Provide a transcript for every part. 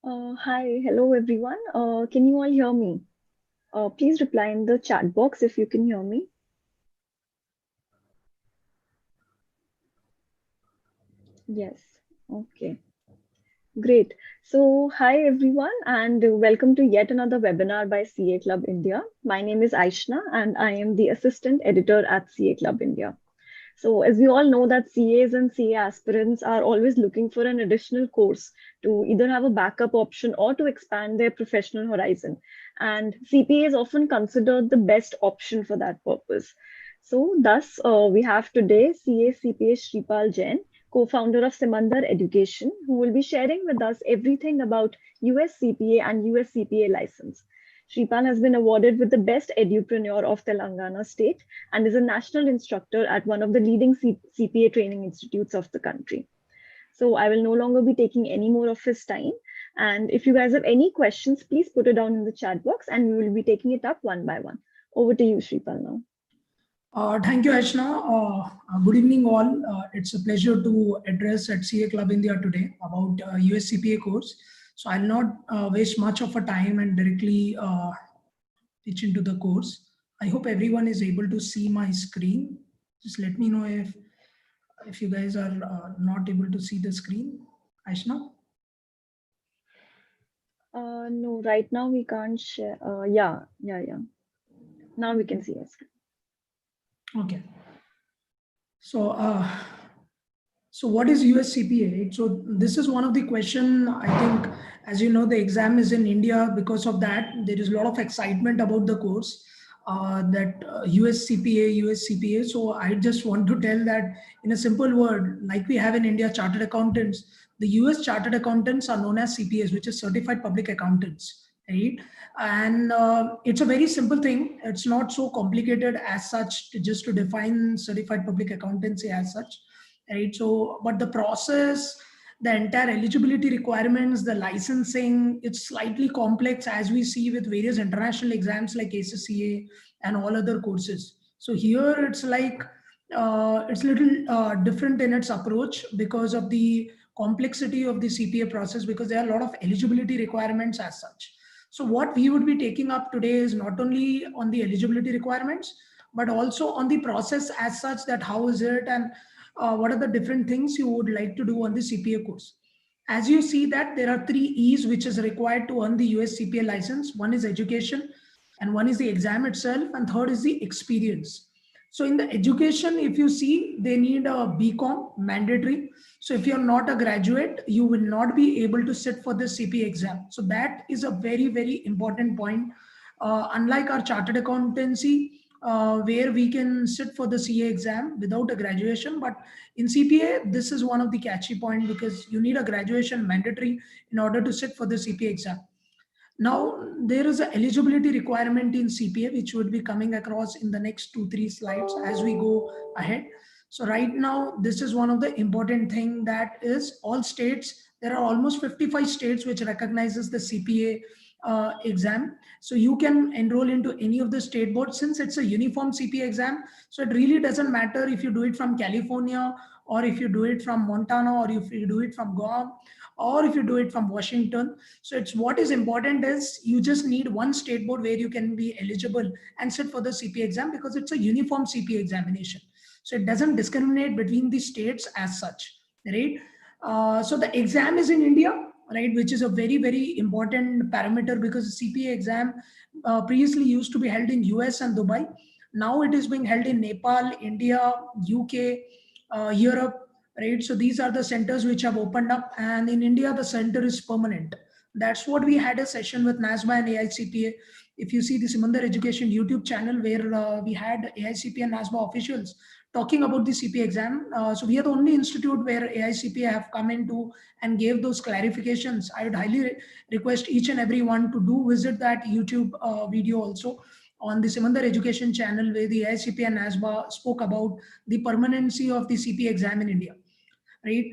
Hi, hello everyone. Can you all hear me? Please reply in the chat box if you can hear me. Yes. Okay. Great. So, hi everyone, and welcome to yet another webinar by CA Club India. My name is Aishna, and I am the assistant editor at CA Club India. So, as we all know that CAs and CA aspirants are always looking for an additional course to either have a backup option or to expand their professional horizon. And CPA is often considered the best option for that purpose. So, thus, we have today CA CPA Shripal Jain, co-founder of Simandar Education, who will be sharing with us everything about US CPA and US CPA license. Shripal has been awarded with the Best Edupreneur of Telangana State and is a national instructor at one of the leading CPA training institutes of the country. So I will no longer be taking any more of his time. And if you guys have any questions, please put it down in the chat box and we will be taking it up one by one. Over to you, Shripal, now. Thank you, Ashna. Good evening, all. It's a pleasure to address at CA Club India today about USCPA course. So I'll not waste much of a time and directly pitch into the course. I hope everyone is able to see my screen. Just let me know if you guys are not able to see the screen. Ashna? No, right now we can't share. Yeah. Now we can see it. Okay. So, so what is USCPA? So this is one of the question, I think, as you know, the exam is in India. Because of that, there is a lot of excitement about the course that USCPA. So I just want to tell that in a simple word, like we have in India, chartered accountants, the US chartered accountants are known as CPAs, which is certified public accountants, right? And it's a very simple thing. It's not so complicated as such just to define certified public accountancy as such, right? So but the process, the entire eligibility requirements, the licensing, it's slightly complex, as we see with various international exams like ACCA and all other courses. So here it's like it's a little different in its approach because of the complexity of the CPA process, because there are a lot of eligibility requirements as such. So what we would be taking up today is not only on the eligibility requirements, but also on the process as such, that how is it, and what are the different things you would like to do on the CPA course. As you see that there are 3 E's which is required to earn the US CPA license. One is education, and one is the exam itself, and third is the experience. So in the education, if you see, they need a BCom mandatory. So if you're not a graduate, you will not be able to sit for the CPA exam. So that is a very, very important point. Unlike our chartered accountancy, where we can sit for the CA exam without a graduation. But in CPA, this is one of the catchy point, because you need a graduation mandatory in order to sit for the CPA exam. Now, there is an eligibility requirement in CPA, which would be coming across in the next 2, 3 slides as we go ahead. So right now, this is one of the important thing, that is all states, there are almost 55 states which recognizes the CPA exam. So you can enroll into any of the state boards, since it's a uniform CPA exam. So it really doesn't matter if you do it from California, or if you do it from Montana, or if you do it from Guam, or if you do it from Washington. So it's, what is important is you just need one state board where you can be eligible and sit for the CPA exam, because it's a uniform CPA examination. So it doesn't discriminate between the states as such, right? So the exam is in India, right, which is a very, very important parameter, because the CPA exam previously used to be held in US and Dubai. Now it is being held in Nepal, India, UK, Europe, right? So these are the centers which have opened up, and in India, the center is permanent. That's what we had a session with NASBA and AICPA. If you see the Simandar Education YouTube channel, where we had AICPA and NASBA officials talking about the CPA exam. So we are the only institute where AICPA have come into and gave those clarifications. I would highly request each and every one to do visit that YouTube video also on the Simandar Education channel, where the AICPA and NASBA spoke about the permanency of the CPA exam in India, right?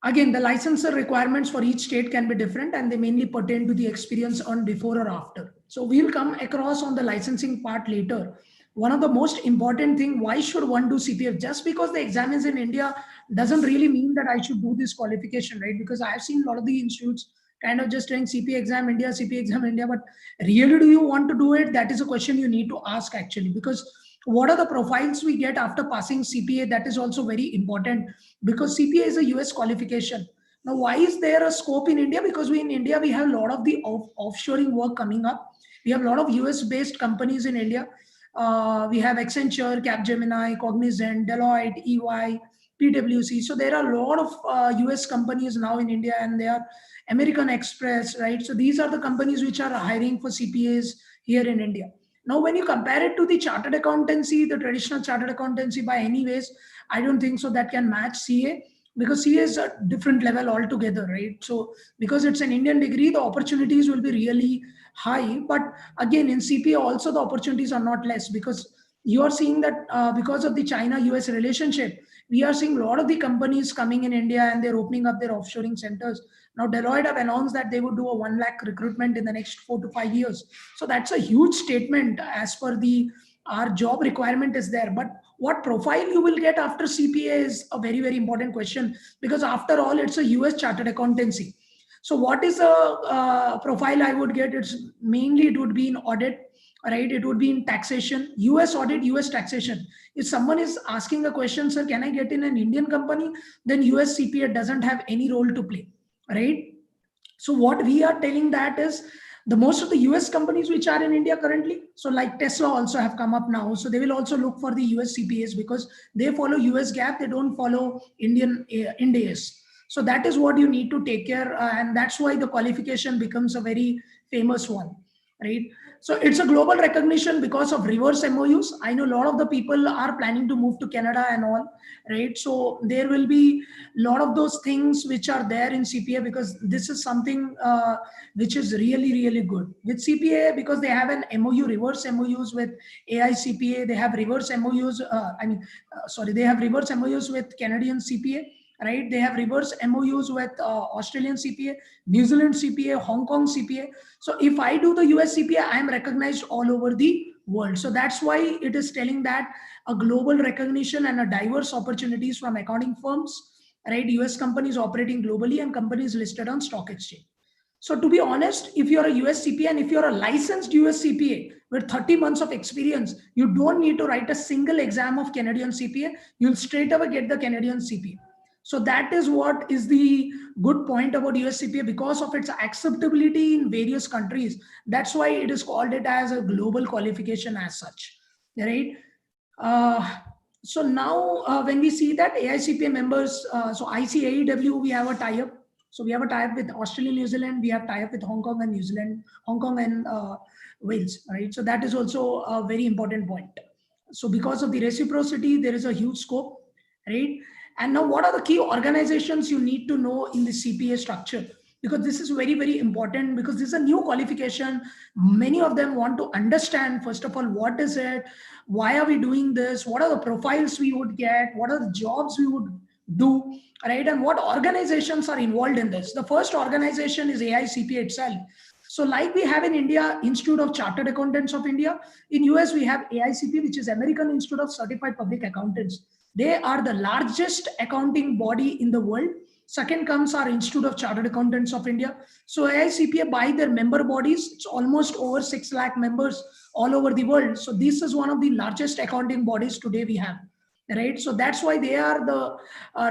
Again, the licensure requirements for each state can be different, and they mainly pertain to the experience earned before or after. So we'll come across on the licensing part later. One of the most important thing, why should one do CPF? Just because the exam is in India doesn't really mean that I should do this qualification, right? Because I've seen a lot of the institutes kind of just doing CPA exam India, CPA exam India, but really do you want to do it? That is a question you need to ask actually, because what are the profiles we get after passing CPA? That is also very important, because CPA is a US qualification. Now, why is there a scope in India? Because we in India, we have a lot of the offshoring work coming up. We have a lot of US based companies in India. We have Accenture, Capgemini, Cognizant, Deloitte, EY, PwC. So there are a lot of US companies now in India, and they are American Express, right? So these are the companies which are hiring for CPAs here in India. Now, when you compare it to the chartered accountancy, the traditional chartered accountancy, by any ways, I don't think so that can match CA, because CA is a different level altogether, right? So because it's an Indian degree, the opportunities will be really high. But again, in CPA also the opportunities are not less, because you are seeing that because of the China-US relationship, we are seeing a lot of the companies coming in India and they're opening up their offshoring centers. Now, Deloitte have announced that they would do a 1 lakh recruitment in the next 4 to 5 years. So that's a huge statement as per the our job requirement is there. But what profile you will get after CPA is a very, very important question, because after all, it's a US chartered accountancy. So what is a profile I would get? It's mainly, it would be in audit, right? It would be in taxation, US audit, US taxation. If someone is asking a question, sir, can I get in an Indian company? Then US CPA doesn't have any role to play, right? So what we are telling that is, the most of the US companies which are in India currently, so like Tesla also have come up now. So they will also look for the US CPAs, because they follow US GAAP, they don't follow Indian Ind AS. So that is what you need to take care, and that's why the qualification becomes a very famous one, right? So it's a global recognition because of reverse MOUs. I know a lot of the people are planning to move to Canada and all, right? So there will be a lot of those things which are there in CPA, because this is something which is really, really good with CPA, because they have an MOU, reverse MOUs with AICPA. They have reverse MOUs. They have reverse MOUs with Canadian CPA, right? They have reverse MOUs with Australian CPA, New Zealand CPA, Hong Kong CPA. So if I do the US CPA, I am recognized all over the world. So that's why it is telling that a global recognition and a diverse opportunities from accounting firms, right? US companies operating globally and companies listed on stock exchange. So to be honest, if you're a US CPA and if you're a licensed US CPA with 30 months of experience, you don't need to write a single exam of Canadian CPA. You'll straight away get the Canadian CPA. So that is what is the good point about US CPA, because of its acceptability in various countries. That's why it is called it as a global qualification as such, right? So now when we see that AICPA members, so ICAEW, we have a tie-up. So we have a tie-up with Australia, New Zealand. We have tie-up with Hong Kong and New Zealand, Hong Kong and Wales, right? So that is also a very important point. So because of the reciprocity, there is a huge scope, right? And now what are the key organizations you need to know in the CPA structure? Because this is very, very important, because this is a new qualification. Many of them want to understand, first of all, what is it? Why are we doing this? What are the profiles we would get? What are the jobs we would do, right? And what organizations are involved in this? The first organization is AICPA itself. So like we have in India, Institute of Chartered Accountants of India, in US we have AICPA, which is American Institute of Certified Public Accountants. They are the largest accounting body in the world. Second comes our Institute of Chartered Accountants of India. So AICPA, by their member bodies, it's almost over 6 lakh members all over the world. So this is one of the largest accounting bodies today we have, right? So that's why they are the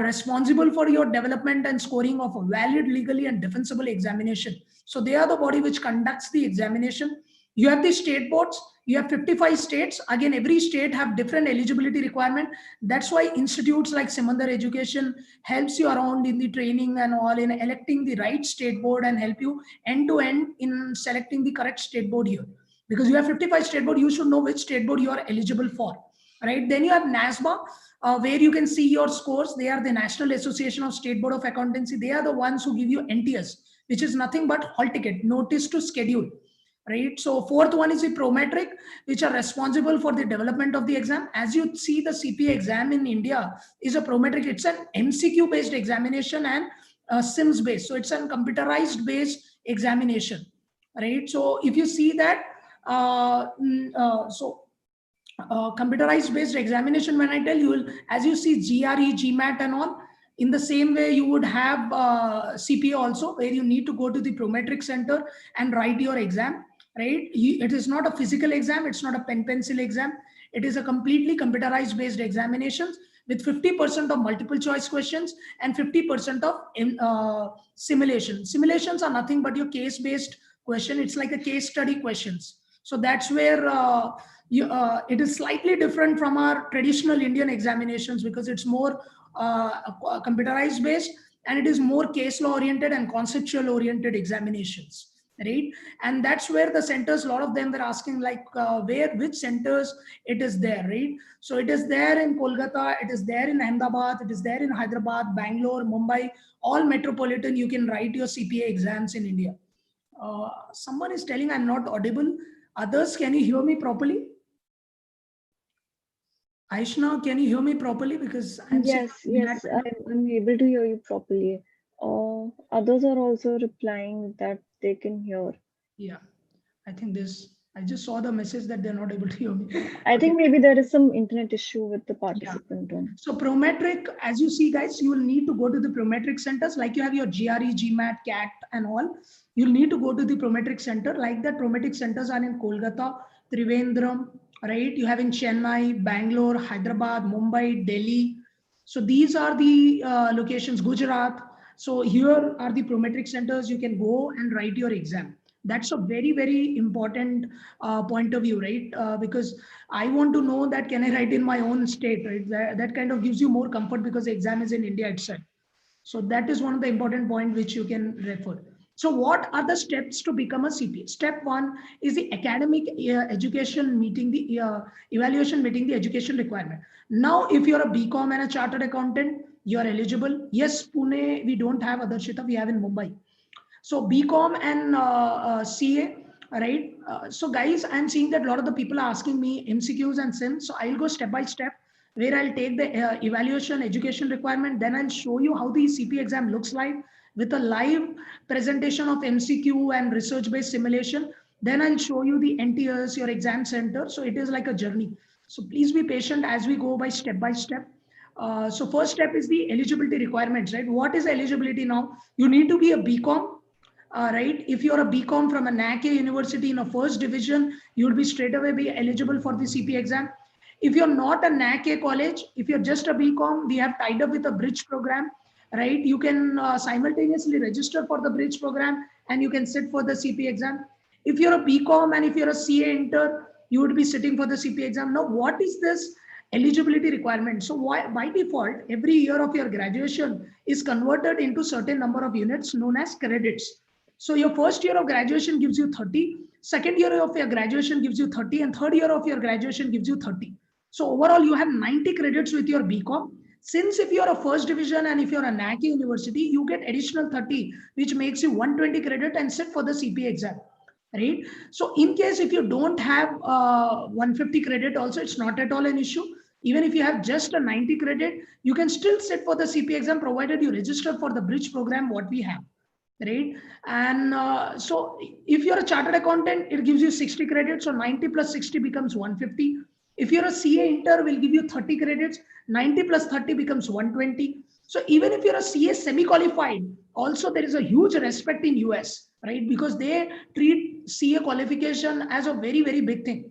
responsible for your development and scoring of a valid, legally and defensible examination. So they are the body which conducts the examination. You have the state boards. You have 55 states. Again, every state have different eligibility requirement. That's why institutes like Simandar Education helps you around in the training and all, in electing the right state board, and help you end to end in selecting the correct state board here. Because you have 55 state board, you should know which state board you are eligible for, right? Then you have NASBA, where you can see your scores. They are the National Association of State Board of Accountancy. They are the ones who give you NTS, which is nothing but hall ticket, notice to schedule, right? So fourth one is the Prometric, which are responsible for the development of the exam. As you see, the CPA exam in India is a Prometric. It's an MCQ based examination and SIMS based. So it's a computerized based examination, right? So if you see that, computerized based examination, when I tell you, as you see GRE, GMAT and all, In the same way, you would have CPA also, where you need to go to the Prometric Center and write your exam, right? It is not a physical exam. It's not a pen pencil exam. It is a completely computerized based examinations with 50% of multiple choice questions and 50% of simulation. Simulations are nothing but your case based question. It's like a case study questions. So that's where it is slightly different from our traditional Indian examinations, because it's more computerized based, and it is more case law oriented and conceptual oriented examinations, right? And that's where the centers, a lot of them were asking like which centers it is there, right? So it is there in Kolkata, it is there in Ahmedabad, it is there in Hyderabad, Bangalore, Mumbai, all metropolitan. You can write your CPA exams in India. Someone is telling I'm not audible. Others, can you hear me properly? Aishna, can you hear me properly? Because I'm seeing Yes, yes, I'm able to hear you properly. Others are also replying that they can hear. yeah, I think this, I just saw the message that they're not able to hear me. I Okay. think maybe there is some internet issue with the Yeah. participant room. So Prometric, as you see, guys, you will need to go to the Prometric centers, like you have your GRE, GMAT, CAT, and all. You'll need to go to the Prometric center. Like that, Prometric centers are in Kolkata, Trivandrum, right? You have in Chennai, Bangalore, Hyderabad, Mumbai, Delhi. So these are the locations, Gujarat. So here are the Prometric centers. You can go and write your exam. That's a very, very important point of view, right? Because I want to know that can I write in my own state, right? That kind of gives you more comfort because the exam is in India itself. So that is one of the important points which you can refer. So what are the steps to become a CPA? Step one is the academic education meeting the evaluation meeting the education requirement. Now, if you're a BCom and a chartered accountant, you are eligible. Yes, Pune, we don't have Adarshita, we have in Mumbai. So BCom and CA, right? So guys, I'm seeing that a lot of the people are asking me MCQs and SIMs. So I'll go step by step where I'll take the evaluation education requirement. Then I'll show you how the CP exam looks like with a live presentation of MCQ and research-based simulation. Then I'll show you the NTS, your exam center. So it is like a journey. So please be patient as we go by step by step. So first step is the eligibility requirements, right? What is eligibility now? You need to be a BCom, right? If you're a BCom from a NACA university in a first division, you will be straight away be eligible for the CP exam. If you're not a NACA college, if you're just a BCom, we have tied up with a bridge program, right? You can simultaneously register for the bridge program and you can sit for the CP exam. If you're a BCom and if you're a CA inter, you would be sitting for the CP exam. Now, what is this eligibility requirement? So why, by default, every year of your graduation is converted into certain number of units known as credits. So your first year of graduation gives you 30, second year of your graduation gives you 30, and third year of your graduation gives you 30. So overall, you have 90 credits with your BCom. Since if you're a first division and if you're a NACA university, you get additional 30, which makes you 120 credit and sit for the CPA exam, right? So in case if you don't have 150 credit also, it's not at all an issue. Even if you have just a 90 credit, you can still sit for the CPA exam provided you register for the bridge program what we have, right? And so if you're a chartered accountant, it gives you 60 credits. So 90 plus 60 becomes 150. If you're a CA inter, will give you 30 credits. 90 plus 30 becomes 120. So even if you're a CA semi-qualified, also there is a huge respect in US, right? Because they treat CA qualification as a very, very big thing,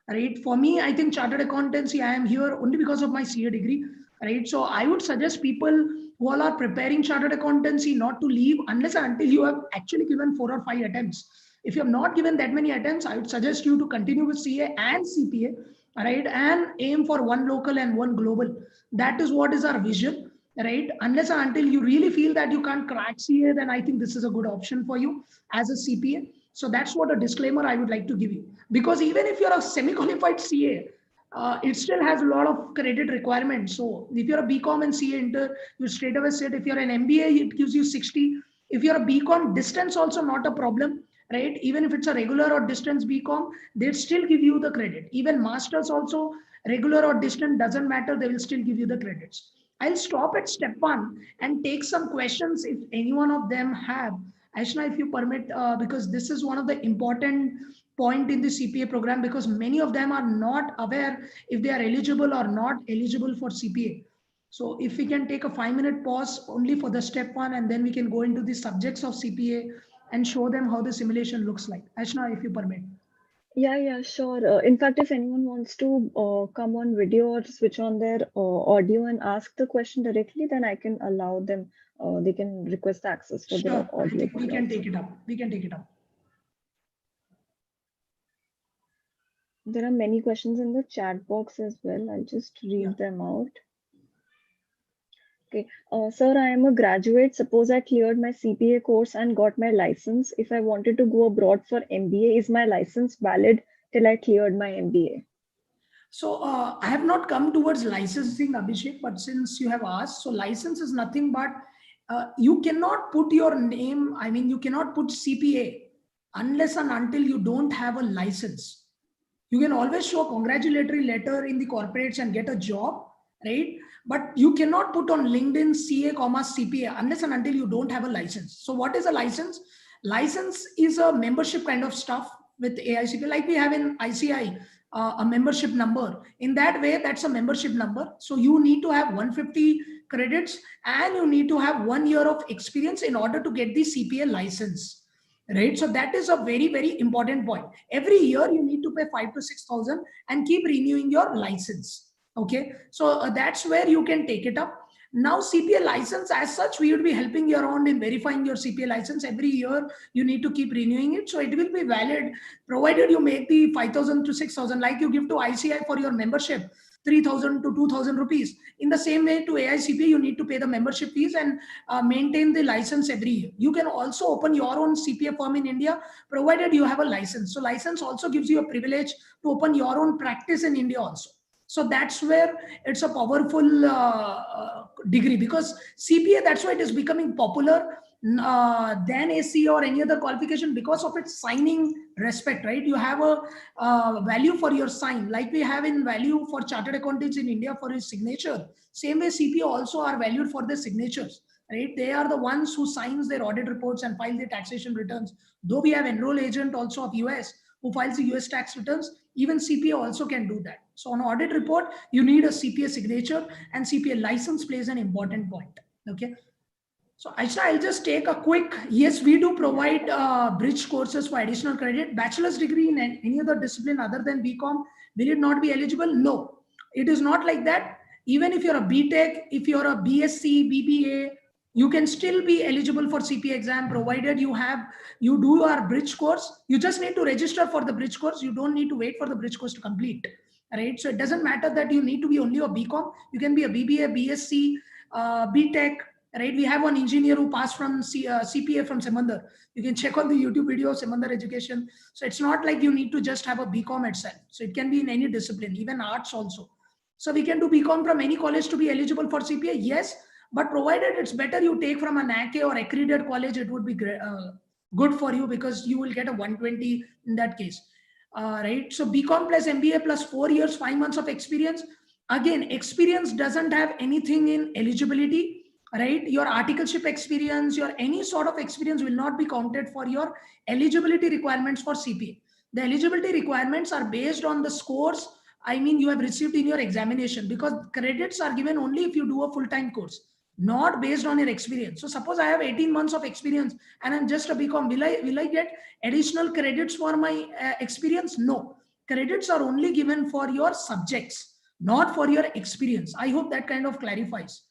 right? For me, I think chartered accountancy, I am here only because of my CA degree, right? So I would suggest people who all are preparing chartered accountancy not to leave unless and until you have actually given 4 or 5 attempts. If you have not given that many attempts, I would suggest you to continue with CA and CPA, right? And aim for one local and one global. That is what is our vision, right? Unless and until you really feel that you can't crack CA, then I think this is a good option for you as a CPA. So that's what a disclaimer I would like to give you. Because even if you're a semi-qualified CA, it still has a lot of credit requirements. So if you're a BCom and CA inter, you straight away sit. If you're an MBA, it gives you 60. If you're a BCom, distance also not a problem, right? Even if it's a regular or distance BCom, they still give you the credit. Even masters also, regular or distant, doesn't matter. They will still give you the credits. I'll stop at step one and take some questions if any one of them have. Aishna, if you permit, because this is one of the important point in the CPA program, because many of them are not aware if they are eligible or not eligible for CPA. So if we can take a 5-minute pause only for the step one, and then we can go into the subjects of CPA and show them how the simulation looks like. Ashna, if you permit. Yeah, sure. In fact, if anyone wants to come on video or switch on their audio and ask the question directly, then I can allow them. They can request access for their Sure, I audio think we part can also. take it up. We can take it up. There are many questions in the chat box as well. I'll just Yeah. read them out. Okay. Sir, I am a graduate. Suppose I cleared my CPA course and got my license. If I wanted to go abroad for MBA, is my license valid till I cleared my MBA? So I have not come towards licensing, Abhishek, but since you have asked, so license is nothing but you cannot put your name, I mean, you cannot put CPA unless and until you don't have a license. You can always show a congratulatory letter in the corporates and get a job, right? But you cannot put on LinkedIn CA, CPA unless and until you don't have a license. So what is a license? License is a membership kind of stuff with AICPA, like we have in ICI, a membership number. In that way, that's a membership number. So you need to have 150 credits and you need to have 1 year of experience in order to get the CPA license, right? So that is a very important point. Every year you need to pay 5 to 6 thousand and keep renewing your license. Okay, so that's where you can take it up. Now CPA license as such, we would be helping you around in verifying your CPA license. Every year you need to keep renewing it, so it will be valid provided you make the 5,000 to 6,000, like you give to ICI for your membership, 3,000 to 2,000 rupees. In the same way to AICPA, you need to pay the membership fees and maintain the license every year. You can also open your own CPA firm in India, provided you have a license. So license also gives you a privilege to open your own practice in India also. So that's where it's a powerful degree, because CPA, that's why it is becoming popular than AC or any other qualification, because of its signing respect, right? You have a value for your sign, like we have in value for chartered accountants in India for his signature. Same way CPA also are valued for their signatures, right? They are the ones who signs their audit reports and file their taxation returns. Though we have enroll agent also of US who files the US tax returns, even CPA also can do that. So on audit report, you need a CPA signature, and CPA license plays an important point. Okay. So Aisha, I'll just take a quick, yes, we do provide bridge courses for additional credit. Bachelor's degree in any other discipline other than BCom, will it not be eligible? No, it is not like that. Even if you're a BTech, if you're a BSc, BBA, you can still be eligible for CPA exam, provided you do your bridge course. You just need to register for the bridge course. You don't need to wait for the bridge course to complete, right? So it doesn't matter that you need to be only a BCom. You can be a BBA, BSc, BTech, right? We have one engineer who passed from CPA from Samandar. You can check on the YouTube video of Samandar Education. So it's not like you need to just have a BCom itself. So it can be in any discipline, even arts also. So we can do BCom from any college to be eligible for CPA, yes, but provided it's better you take from an ACE or accredited college, it would be good for you, because you will get a 120 in that case. Right? So BCom plus MBA plus 4 years, 5 months of experience. Again, experience doesn't have anything in eligibility, right? Your articleship experience, your any sort of experience will not be counted for your eligibility requirements for CPA. The eligibility requirements are based on the scores, I mean, you have received in your examination, because credits are given only if you do a full-time course, not based on your experience. So suppose I have 18 months of experience and I'm just a BCom, will I get additional credits for my experience? No. Credits are only given for your subjects, not for your experience. I hope that kind of clarifies.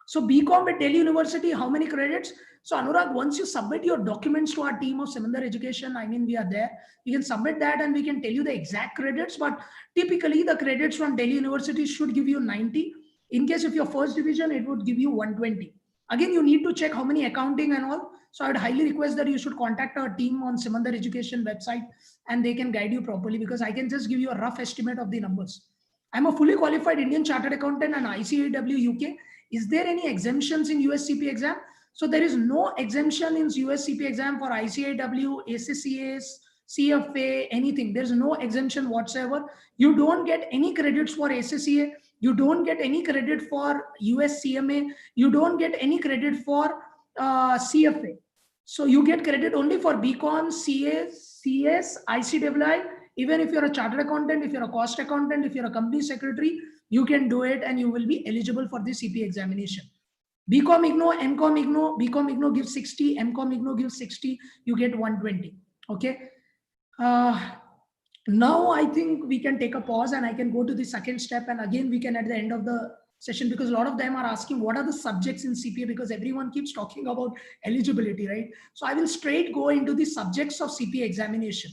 So BCom at Delhi University, how many credits? So Anurag, once you submit your documents to our team of Samandar Education, I mean, we are there. You can submit that and we can tell you the exact credits. But typically the credits from Delhi University should give you 90. In case if your first division, it would give you 120. Again, you need to check how many accounting and all. So I would highly request that you should contact our team on Samandar Education website and they can guide you properly, because I can just give you a rough estimate of the numbers. I'm a fully qualified Indian Chartered Accountant and ICAEW UK. Is there any exemptions in USCP exam? So there is no exemption in USCP exam for ICAEW, ACCAs, CFA, anything. There's no exemption whatsoever. You don't get any credits for ACCA. You don't get any credit for USCMA. You don't get any credit for CFA. So you get credit only for BCom, CA, CS, ICAI. Even if you're a chartered accountant, if you're a cost accountant, if you're a company secretary, you can do it and you will be eligible for the CPA examination. BCom IGNOU, MCom IGNOU, BCom IGNOU gives 60, MCom IGNOU gives 60, you get 120. Okay. Now I think we can take a pause and I can go to the second step, and again we can at the end of the session, because a lot of them are asking what are the subjects in CPA, because everyone keeps talking about eligibility, right? So I will straight go into the subjects of CPA examination,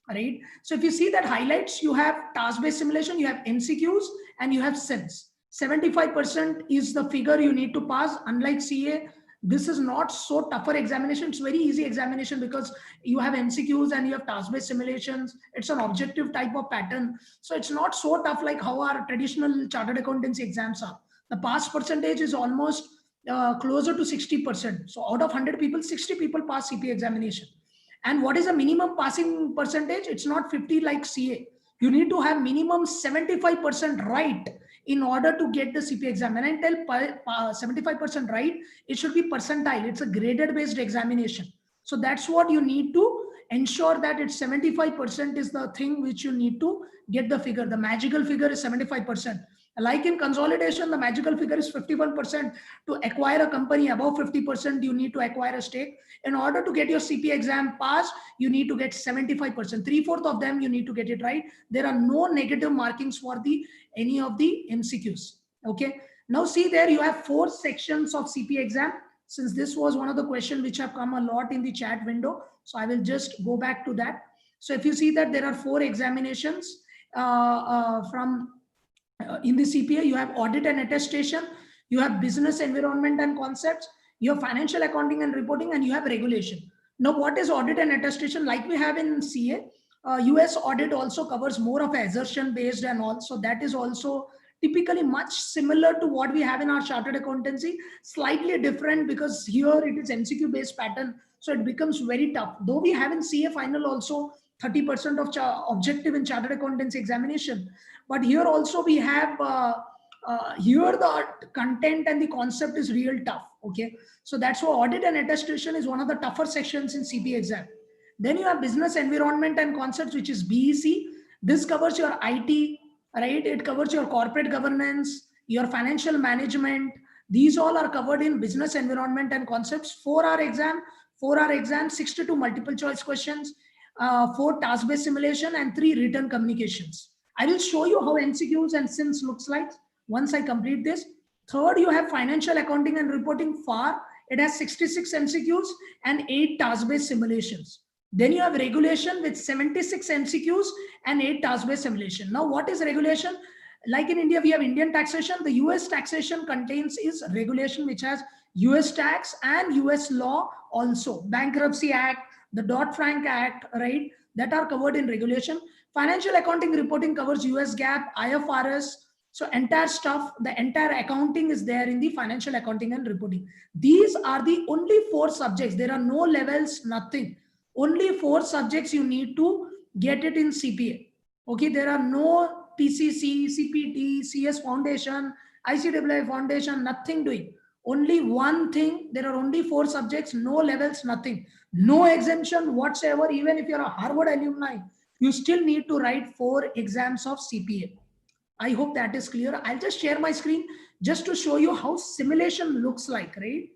right? So if you see that highlights, you have task-based simulation, you have MCQs, and you have SIMS. 75% is the figure you need to pass. Unlike CA, this is not so tougher examination. It's very easy examination because you have MCQs and you have task-based simulations. It's an objective type of pattern. So it's not so tough like how our traditional chartered accountancy exams are. The pass percentage is almost closer to 60%. So out of 100 people, 60 people pass CPA examination. And what is the minimum passing percentage? It's not 50 like CA. You need to have minimum 75% right in order to get the CPA exam. When I tell 75% right, it should be percentile. It's a graded based examination. So that's what you need to ensure, that it's 75% is the thing which you need to get the figure. The magical figure is 75%. Like in consolidation, the magical figure is 51%. To acquire a company above 50%, you need to acquire a stake. In order to get your CPA exam passed, you need to get 75%. 3/4 of them you need to get it right. There are no negative markings for any of the MCQs. Okay. Now see, there you have 4 sections of CPA exam. Since this was one of the questions which have come a lot in the chat window, so I will just go back to that. So if you see that there are 4 examinations in the CPA, you have audit and attestation, you have business environment and concepts, you have financial accounting and reporting, and you have regulation. Now, what is audit and attestation? Like we have in CA, US audit also covers more of assertion based and all. So that is also typically much similar to what we have in our chartered accountancy, slightly different because here it is MCQ based pattern. So it becomes very tough. Though we have in CA final also 30% of objective in chartered accountancy examination. But here also we have, here the content and the concept is real tough. Okay. So that's why audit and attestation is one of the tougher sections in CPA exam. Then you have business environment and concepts, which is BEC. This covers your IT, right? It covers your corporate governance, your financial management. These all are covered in business environment and concepts. 4-hour exam, 62 multiple choice questions, 4 task-based simulation, and 3 written communications. I will show you how MCQs and SIMS looks like once I complete this. Third, you have financial accounting and reporting FAR. It has 66 MCQs and 8 task-based simulations. Then you have regulation with 76 MCQs and 8 task-based simulation. Now, what is regulation? Like in India, we have Indian taxation. The US taxation contains is regulation, which has US tax and US law also. Bankruptcy Act, the Dodd-Frank Act, right? That are covered in regulation. Financial accounting reporting covers US GAAP, IFRS. So entire stuff, the entire accounting is there in the financial accounting and reporting. These are the only 4 subjects. There are no levels, nothing. Only 4 subjects you need to get it in CPA. Okay, there are no PCC, CPT, CS Foundation, ICAA Foundation, nothing doing. Only one thing, there are only 4 subjects, no levels, nothing. No exemption whatsoever. Even if you're a Harvard alumni, you still need to write 4 exams of CPA. I hope that is clear. I'll just share my screen just to show you how simulation looks like, right?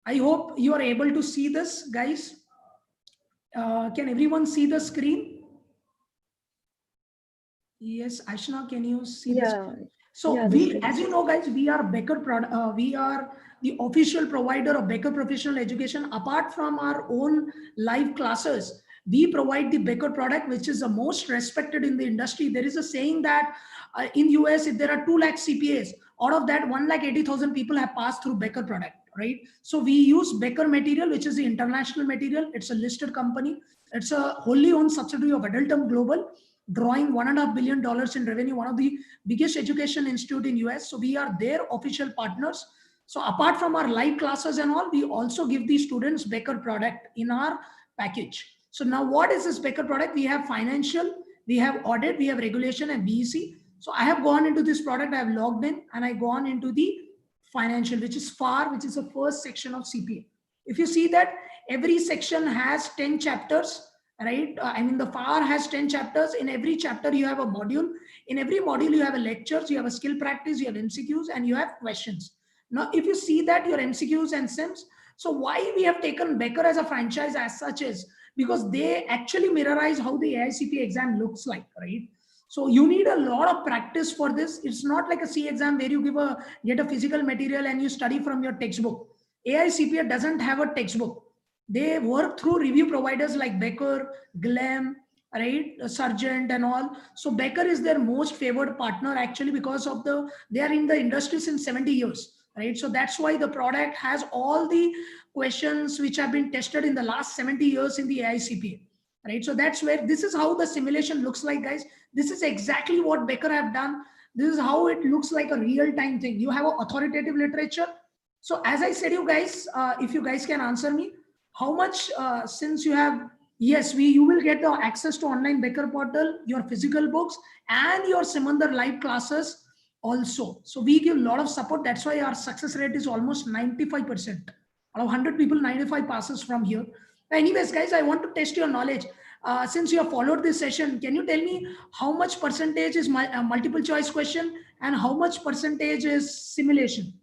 I hope you are able to see this, guys. Can everyone see the screen? Yes, Ashna, can you see this? So yeah, we, as you know, guys, we are Becker we are the official provider of Becker Professional Education. Apart from our own live classes, we provide the Becker product, which is the most respected in the industry. There is a saying that in US, if there are 2 lakh CPAs, out of that 1,80,000 people have passed through Becker product, right? So we use Becker material, which is the international material. It's a listed company. It's a wholly owned subsidiary of Adultum Global, drawing $1.5 billion in revenue, one of the biggest education institute in US. So we are their official partners. So apart from our live classes and all, we also give the students Becker product in our package. So now what is this Becker product? We have financial, we have audit, we have regulation and BEC. So I have gone into this product, I have logged in and I gone into the financial, which is FAR, which is the first section of CPA. If you see that every section has 10 chapters, right? I mean, the FAR has 10 chapters. In every chapter, you have a module. In every module, you have a lectures, you have a skill practice, you have MCQs, and you have questions. Now, if you see that your MCQs and SIMs, so why we have taken Becker as a franchise as such is because they actually mirrorize how the AICP exam looks like, right? So you need a lot of practice for this. It's not like a C exam where you get a physical material and you study from your textbook. AICPA doesn't have a textbook. They work through review providers like Becker, Glam, right, Sargent and all. So Becker is their most favored partner actually because of they are in the industry since 70 years, right? So that's why the product has all the questions which have been tested in the last 70 years in the AICPA, right? So that's where this is how the simulation looks like, guys. This is exactly what Becker have done. This is how it looks like a real-time thing. You have an authoritative literature. So as I said, you guys, if you guys can answer me, how much since you have, yes, you will get the access to online Becker portal, your physical books, and your Simandar live classes also. So we give a lot of support. That's why our success rate is almost 95%. Out of 100 people, 95 passes from here. Anyways, guys, I want to test your knowledge. Since you have followed this session, can you tell me how much percentage is my multiple choice question and how much percentage is simulation?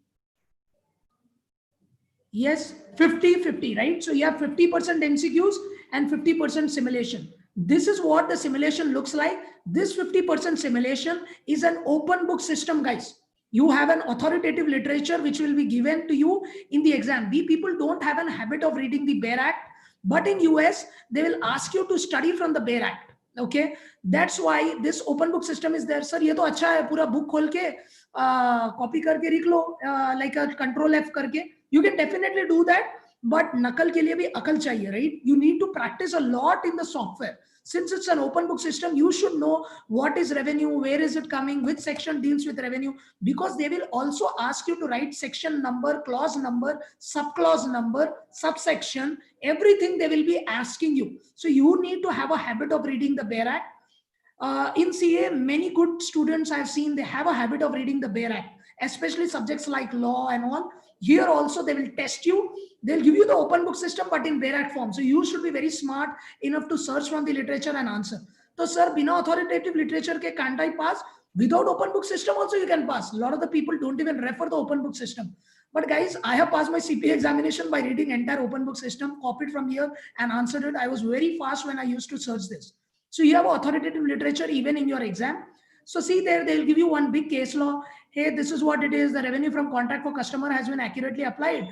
Yes, 50-50, right? So you have 50% MCQs and 50% simulation. This is what the simulation looks like. This 50% simulation is an open book system, guys. You have an authoritative literature which will be given to you in the exam. We people don't have a habit of reading the Bare Act, but in US, they will ask you to study from the Bare Act. Okay, that's why this open book system is there. Sir, ये तो अच्छा है, पूरा book खोल के copy करके लिख लो, like a control F करके. You can definitely do that, but nakal ke liye bhi akal chahiye, right? You need to practice a lot in the software. Since it's an open book system, you should know what is revenue, where is it coming, which section deals with revenue, because they will also ask you to write section number, clause number, subclause number, subsection, everything they will be asking you. So you need to have a habit of reading the Bare Act. In CA, many good students I've seen, they have a habit of reading the Bare Act, especially subjects like law and all. Here also they will test you. They'll give you the open book system, but in Bare Act form. So you should be very smart enough to search from the literature and answer. So sir, bina authoritative literature ke can't I pass? Without open book system also you can pass. A lot of the people don't even refer the open book system. But guys, I have passed my CPA examination by reading entire open book system, copied from here and answered it. I was very fast when I used to search this. So you have authoritative literature even in your exam. So see there, they'll give you one big case law. Hey, this is what it is. The revenue from contract for customer has been accurately applied.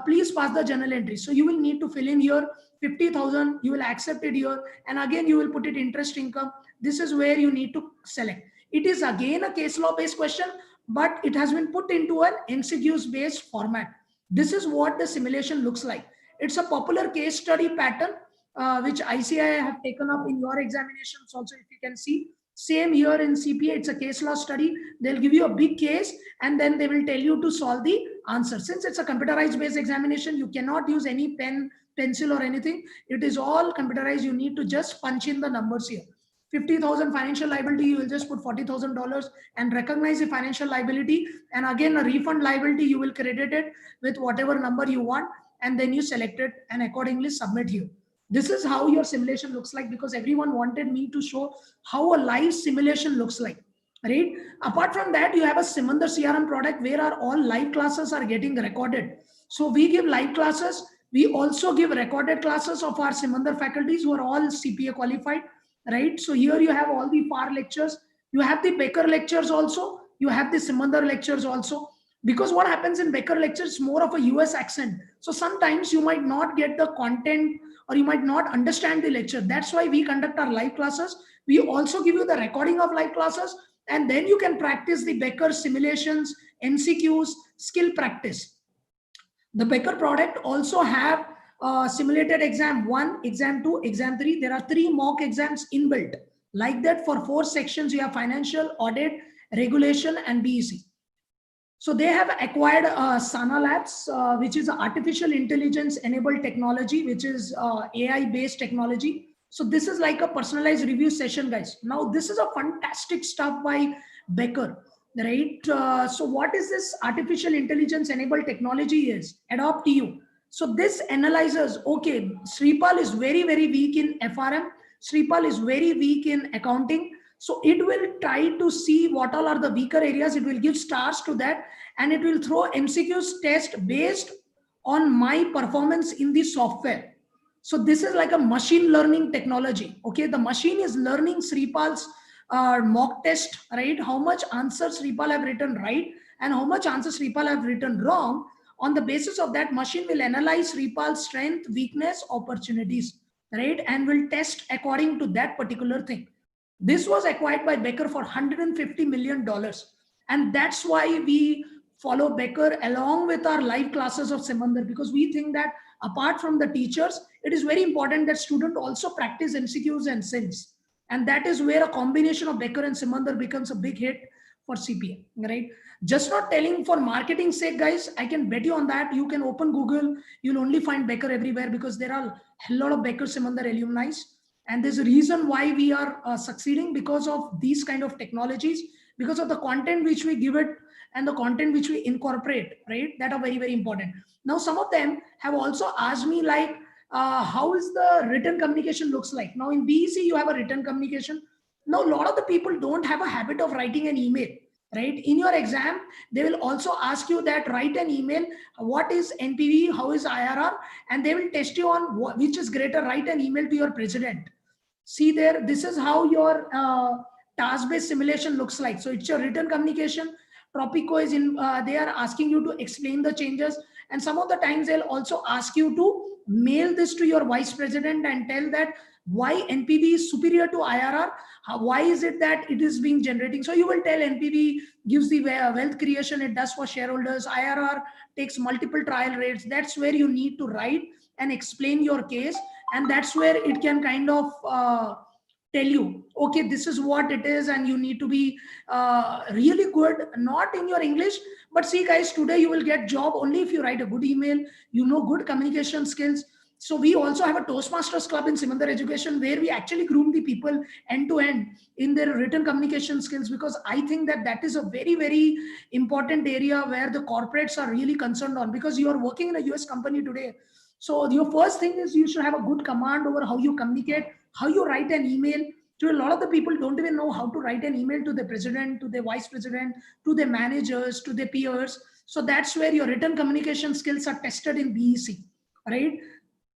Please pass the journal entry. So you will need to fill in here 50,000. You will accept it here. And again, you will put it interest income. This is where you need to select. It is again a case law based question, but it has been put into an MCQs based format. This is what the simulation looks like. It's a popular case study pattern which ICI have taken up in your examinations also, if you can see. Same here in CPA, it's a case law study. They'll give you a big case and then they will tell you to solve the answer. Since it's a computerized based examination, you cannot use any pen, pencil or anything. It is all computerized. You need to just punch in the numbers here. 50,000 financial liability, you will just put $40,000 and recognize the financial liability. And again, a refund liability, you will credit it with whatever number you want. And then you select it and accordingly submit here. This is how your simulation looks like, because everyone wanted me to show how a live simulation looks like, right? Apart from that, you have a Simandar CRM product where all live classes are getting recorded. So we give live classes. We also give recorded classes of our Simandar faculties who are all CPA qualified, right? So here you have all the FAR lectures. You have the Becker lectures also. You have the Simandar lectures also. Because what happens in Becker lectures is more of a US accent. So sometimes you might not get the content or you might not understand the lecture. That's why we conduct our live classes. We also give you the recording of live classes, and then you can practice the Becker simulations, MCQs, skill practice. The Becker product also have simulated exam 1, exam 2, exam 3. There are 3 mock exams inbuilt. Like that, for 4 sections, you have financial, audit, regulation, and BEC. So they have acquired Sana Labs, which is artificial intelligence enabled technology, which is AI based technology. So this is like a personalized review session, guys. Now this is a fantastic stuff by Becker, right? So what is this artificial intelligence enabled technology is? Adopt EU. So this analyzes, okay, Sripal is very, very weak in FRM. Sripal is very weak in accounting. So it will try to see what all are the weaker areas. It will give stars to that, and it will throw MCQs test based on my performance in the software. So this is like a machine learning technology. Okay, the machine is learning Sripal's mock test, right? How much answers Sripal have written right and how much answers Sripal have written wrong. On the basis of that, machine will analyze Sripal's strength, weakness, opportunities, right? And will test according to that particular thing. This was acquired by Becker for $150 million. And that's why we follow Becker along with our live classes of Simandar, because we think that apart from the teachers, it is very important that students also practice MCQs and SIMs. And that is where a combination of Becker and Simandar becomes a big hit for CPA, right? Just not telling for marketing sake, guys. I can bet you on that. You can open Google, you'll only find Becker everywhere because there are a lot of Becker Simandar alumni. And there's a reason why we are succeeding because of these kind of technologies, because of the content which we give it and the content which we incorporate, right? That are very, very important. Now, some of them have also asked me like, how is the written communication looks like? Now in BEC, you have a written communication. Now, a lot of the people don't have a habit of writing an email, right? In your exam, they will also ask you that write an email. What is NPV? How is IRR? And they will test you on which is greater, write an email to your president. See there, this is how your task-based simulation looks like. So it's your written communication. Tropico is in, they are asking you to explain the changes. And some of the times they'll also ask you to mail this to your vice president and tell that why NPV is superior to IRR. Why is it that it is being generating? So you will tell NPV gives the wealth creation it does for shareholders. IRR takes multiple trial rates. That's where you need to write and explain your case. And that's where it can kind of tell you, okay, this is what it is, and you need to be really good, not in your English, but see guys, today you will get job only if you write a good email, you know, good communication skills. So we also have a Toastmasters club in Simandar Education where we actually groom the people end to end in their written communication skills, because I think that that is a very, very important area where the corporates are really concerned on, because you are working in a US company today. So your first thing is you should have a good command over how you communicate, how you write an email. To a lot of the people don't even know how to write an email to the president, to the vice president, to the managers, to the peers. So that's where your written communication skills are tested in BEC, right?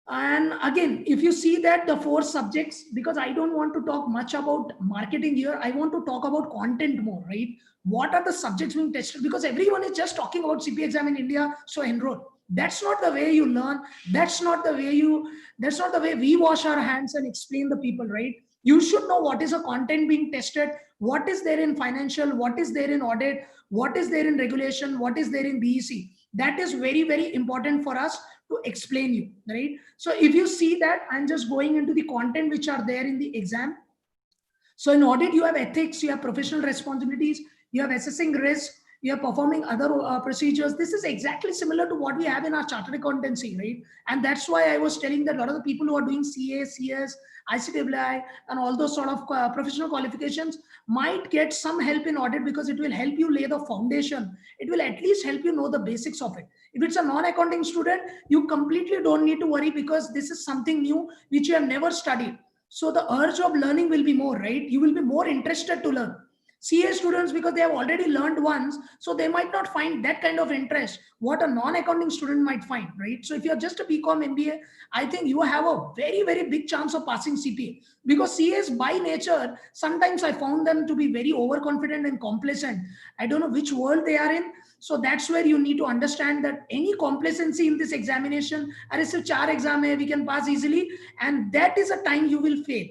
And again, if you see that the four subjects, because I don't want to talk much about marketing here, I want to talk about content more, right? What are the subjects being tested? Because everyone is just talking about CPA exam in India, so enroll. That's not the way you learn. That's not the way we wash our hands and explain the people, right? You should know what is the content being tested, what is there in financial, what is there in audit, what is there in regulation, what is there in BEC. That is very, very important for us to explain you, right? So if you see that, I'm just going into the content which are there in the exam. So in audit, you have ethics, you have professional responsibilities, you have assessing risk, you are performing other procedures. This is exactly similar to what we have in our chartered accountancy, right? And that's why I was telling that a lot of the people who are doing CA, CS, ICAI, and all those sort of professional qualifications might get some help in audit, because it will help you lay the foundation. It will at least help you know the basics of it. If it's a non-accounting student, you completely don't need to worry, because this is something new which you have never studied. So the urge of learning will be more, right? You will be more interested to learn. CA students, because they have already learned once, so they might not find that kind of interest what a non-accounting student might find, right? So if you're just a BCom MBA, I think you have a very, very big chance of passing CPA, because CAs by nature, sometimes I found them to be very overconfident and complacent. I don't know which world they are in. So that's where you need to understand that any complacency in this examination, अरे सिर्फ 4 exam है, we can pass easily, and that is a time you will fail.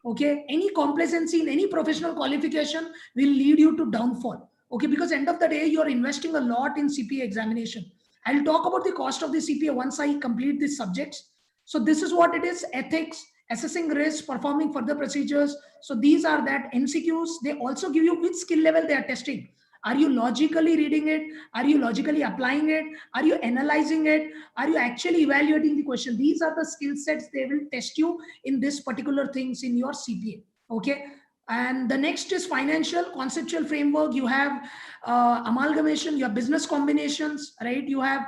Okay, any complacency in any professional qualification will lead you to downfall. Okay, because end of the day, you're investing a lot in CPA examination. I'll talk about the cost of the CPA once I complete these subjects. So this is what it is: ethics, assessing risk, performing further procedures. So these are that MCQs. They also give you which skill level they are testing. Are you logically reading it? Are you logically applying it? Are you analyzing it? Are you actually evaluating the question? These are the skill sets they will test you in this particular things in your CPA. Okay. And the next is financial conceptual framework. You have amalgamation, you have business combinations, right? You have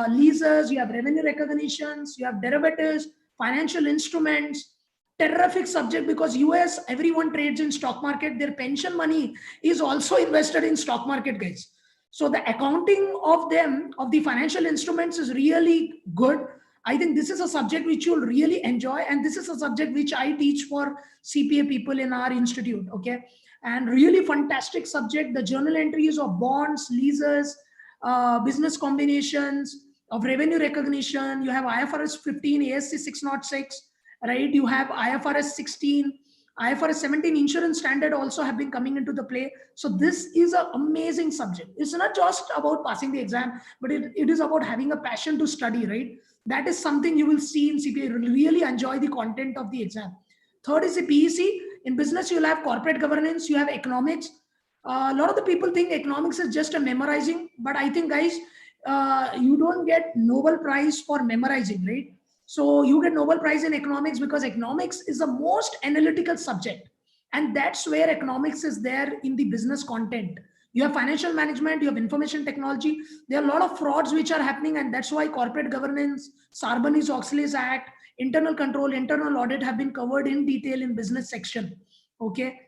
leases, you have revenue recognitions, you have derivatives, financial instruments. Terrific subject, because US, everyone trades in stock market. Their pension money is also invested in stock market, guys. So the accounting of them, of the financial instruments, is really good. I think this is a subject which you'll really enjoy, and this is a subject which I teach for CPA people in our institute. Okay, and really fantastic subject. The journal entries of bonds, leases, business combinations, of revenue recognition. You have IFRS 15, ASC 606, right? You have IFRS 16, IFRS 17 insurance standard also have been coming into the play. So this is an amazing subject. It's not just about passing the exam, but it is about having a passion to study, right? That is something you will see in CPA. You will really enjoy the content of the exam. Third is the PEC. In business, you'll have corporate governance, you have economics. A lot of the people think economics is just a memorizing, but I think, guys, you don't get Nobel Prize for memorizing, right? So you get Nobel Prize in economics because economics is the most analytical subject. And that's where economics is there in the business content. You have financial management, you have information technology. There are a lot of frauds which are happening, and that's why corporate governance, Sarbanes-Oxley's Act, internal control, internal audit have been covered in detail in business section. Okay.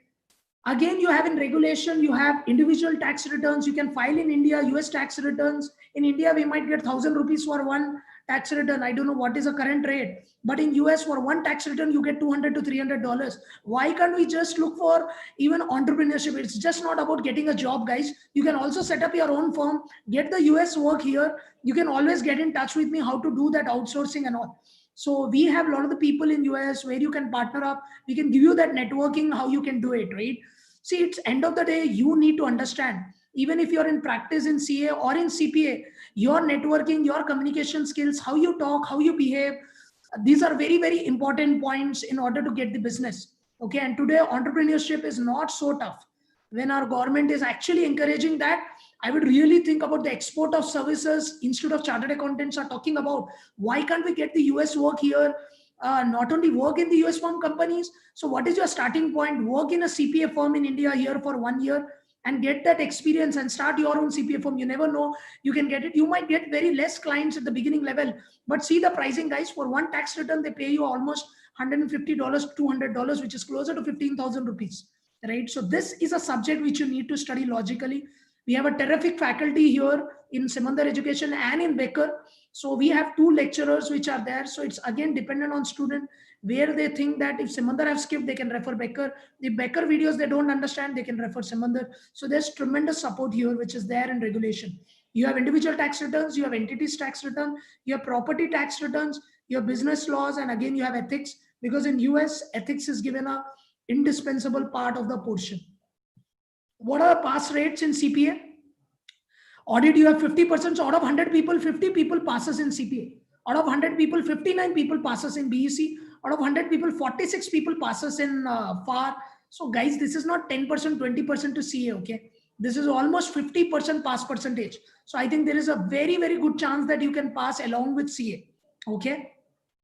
Again, you have in regulation, you have individual tax returns. You can file in India, US tax returns. In India, we might get 1,000 rupees for one tax return. I don't know what is the current rate, but in US, for one tax return, you get $200 to $300. Why can't we just look for even entrepreneurship? It's just not about getting a job, guys. You can also set up your own firm, get the US work here. You can always get in touch with me how to do that outsourcing and all. So we have a lot of the people in US where you can partner up. We can give you that networking, how you can do it, right? See, it's end of the day, you need to understand, even if you're in practice in CA or in CPA, your networking, your communication skills, how you talk, how you behave, these are very, very important points in order to get the business. Okay. And today, entrepreneurship is not so tough. When our government is actually encouraging that, I would really think about the export of services. Institute of Chartered Accountants are talking about, why can't we get the US work here? Not only work in the US firm companies. So what is your starting point? Work in a CPA firm in India here for 1 year and get that experience and start your own CPA firm. You never know, you can get it. You might get very less clients at the beginning level, but see the pricing, guys. For one tax return, they pay you almost $150, $200, which is closer to 15,000 rupees, right? So this is a subject which you need to study logically. We have a terrific faculty here in Simandar Education and in Becker. So we have two lecturers which are there. So it's again dependent on student where they think that if Simandar have skipped, they can refer Becker. The Becker videos they don't understand, they can refer Simandar. So there's tremendous support here, which is there in regulation. You have individual tax returns, you have entities tax return, you have property tax returns, you have business laws, and again you have ethics, because in US, ethics is given a indispensable part of the portion. What are the pass rates in CPA? Audit, you have 50%. So out of 100 people, 50 people passes in CPA. Out of 100 people, 59 people passes in BEC. Out of 100 people, 46 people passes in FAR. So guys, this is not 10%, 20% to CA, okay? This is almost 50% pass percentage. So I think there is a very, very good chance that you can pass along with CA, okay?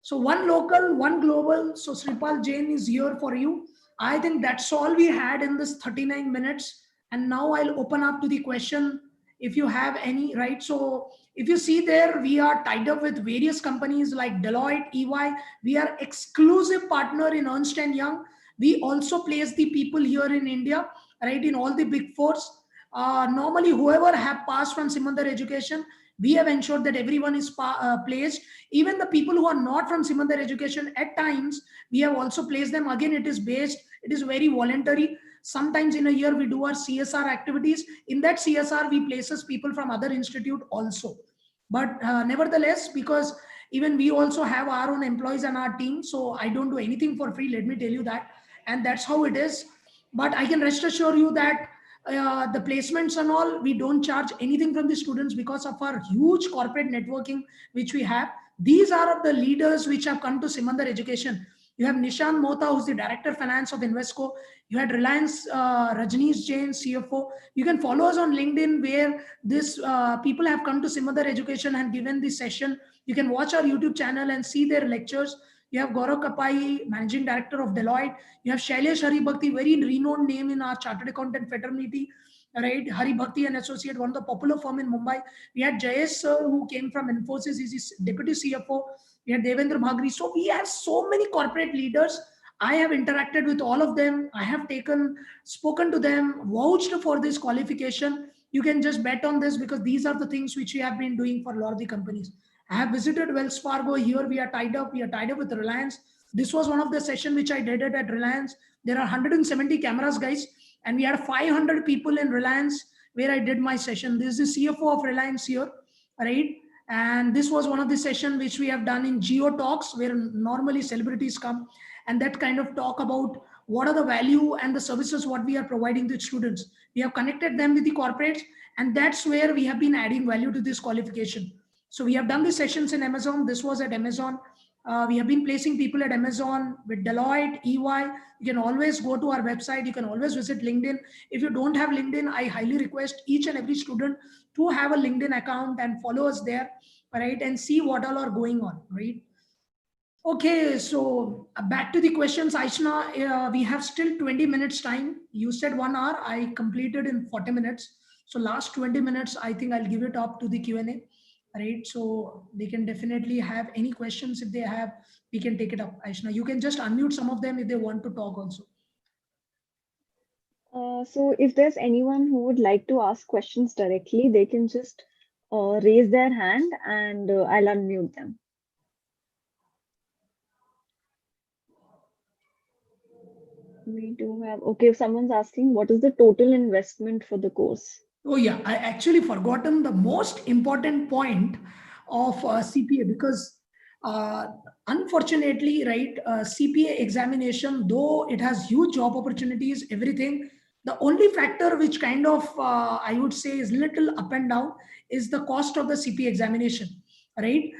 So one local, one global. So Sripal Jain is here for you. I think that's all we had in this 39 minutes. And now I'll open up to the question if you have any, right? So if you see there, we are tied up with various companies like Deloitte, EY. We are exclusive partner in Ernst & Young. We also place the people here in India, right, in all the big fours. Normally, whoever have passed from Simandar Education, we have ensured that everyone is placed. Even the people who are not from Simandar Education, at times, we have also placed them. Again, it is based, it is very voluntary. Sometimes in a year, we do our CSR activities. In that CSR, we places people from other institute also. But nevertheless, because even we also have our own employees and our team, so I don't do anything for free, let me tell you that. And that's how it is. But I can rest assure you that the placements and all, we don't charge anything from the students because of our huge corporate networking which we have. These are the leaders which have come to Simandar Education. You have Nishant Mohta, who's the Director of Finance of Invesco. You had Reliance Rajneesh Jain, CFO. You can follow us on LinkedIn, where this people have come to Simandar Education and given this session. You can watch our YouTube channel and see their lectures. You have Gaurav Kapai, Managing Director of Deloitte. You have Shailesh Haribhakti, very renowned name in our Chartered Accountant fraternity, right? Haribhakti and Associate, one of the popular firm in Mumbai. We had Jayesh sir, who came from Infosys, he's Deputy CFO. We had Devendra Bhagri. So we have so many corporate leaders. I have interacted with all of them. I have spoken to them, vouched for this qualification. You can just bet on this because these are the things which we have been doing for a lot of the companies. I have visited Wells Fargo. Here we are tied up. We are tied up with Reliance. This was one of the session which I did it at Reliance. There are 170 cameras, guys, and we had 500 people in Reliance where I did my session. This is the CFO of Reliance here, right? And this was one of the session which we have done in Geo Talks, where normally celebrities come and that kind of talk about what are the value and the services what we are providing to students. We have connected them with the corporates, and that's where we have been adding value to this qualification. So we have done the sessions in Amazon. This was at Amazon. We have been placing people at Amazon with Deloitte, EY. You can always go to our website. You can always visit LinkedIn. If you don't have LinkedIn, I highly request each and every student to have a LinkedIn account and follow us there, right? And see what all are going on, right? Okay, so back to the questions, Aishna. We have still 20 minutes time. You said 1 hour. I completed in 40 minutes. So last 20 minutes, I think I'll give it up to the Q&A, right? So they can definitely have any questions if they have. We can take it up, Aishna. You can just unmute some of them if they want to talk also. So if there's anyone who would like to ask questions directly, they can just raise their hand and I'll unmute them. We do have, okay, if someone's asking, what is the total investment for the course? Oh yeah, I actually forgotten the most important point of CPA because unfortunately, right, CPA examination, though it has huge job opportunities, everything, the only factor which kind of, I would say is little up and down is the cost of the CPA examination, right?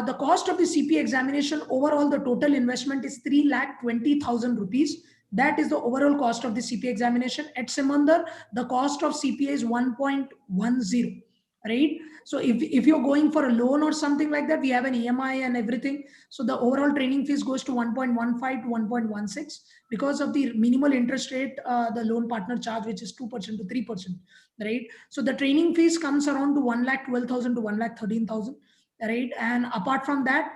The cost of the CPA examination, overall, the total investment is 3,20,000 rupees. That is the overall cost of the CPA examination. At Simandar, the cost of CPA is 1.10, right? So if you're going for a loan or something like that, we have an EMI and everything. So the overall training fees goes to 1.15 to 1.16 because of the minimal interest rate, the loan partner charge, which is 2% to 3%, right? So the training fees comes around to 1,12,000 to 1,13,000, right? And apart from that,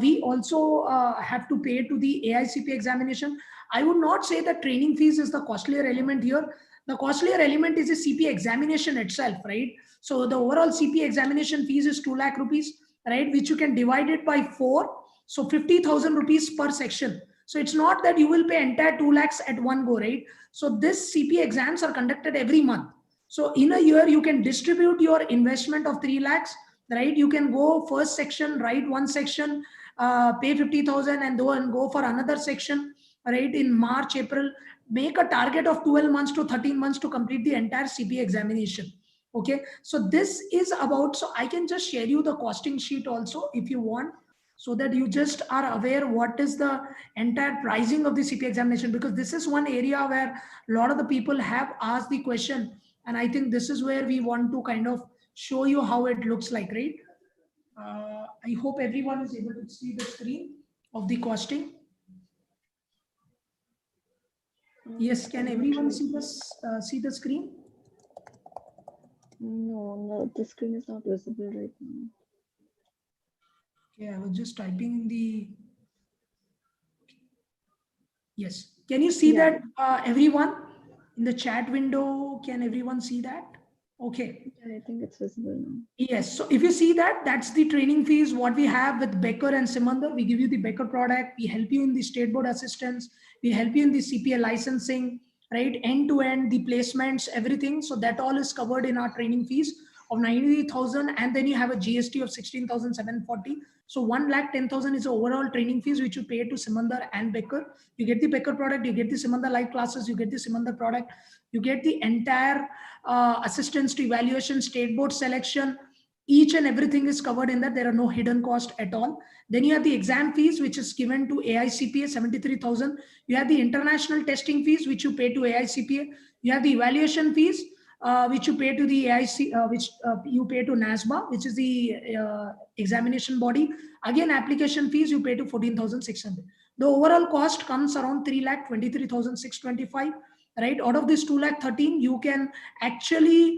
we also have to pay to the AICPA examination. I would not say that training fees is the costlier element here. The costlier element is the CPA examination itself, right? So the overall CPA examination fees is 2 lakh rupees, right? Which you can divide it by 4. So 50,000 rupees per section. So it's not that you will pay entire 2 lakhs at one go, right? So this CPA exams are conducted every month. So in a year, you can distribute your investment of 3 lakhs, right? You can go first section, write one section, pay 50,000 and go for another section, right? In March, April, make a target of 12 months to 13 months to complete the entire CPA examination. Okay, so this is about, so I can just share you the costing sheet also if you want, so that you just are aware what is the entire pricing of the CPA examination, because this is one area where a lot of the people have asked the question, and I think this is where we want to kind of show you how it looks like, right? I hope everyone is able to see the screen of the costing. Yes, can everyone see this? See the screen? No, the screen is not visible right now. Okay, I was just typing in the. Yes, can you see that, everyone in the chat window? Can everyone see that? Okay. Yeah, I think it's visible now. Yes. So if you see that, that's the training fees, what we have with Becker and Simandar. We give you the Becker product. We help you in the state board assistance. We help you in the CPA licensing, right? End to end, the placements, everything. So that all is covered in our training fees of 90,000. And then you have a GST of 16,740. So 1,10,000 is the overall training fees, which you pay to Simandar and Becker. You get the Becker product, you get the Simandar live classes, you get the Simandar product, you get the entire assistance to evaluation, state board selection, each and everything is covered in that. There are no hidden cost at all. Then you have the exam fees, which is given to AICPA, 73,000. You have the international testing fees, which you pay to AICPA. You have the evaluation fees, which you pay to the AIC, which you pay to NASBA, which is the examination body. Again, application fees you pay to 14,600. The overall cost comes around 3,23,625. Right, out of this 2,13,000, you can actually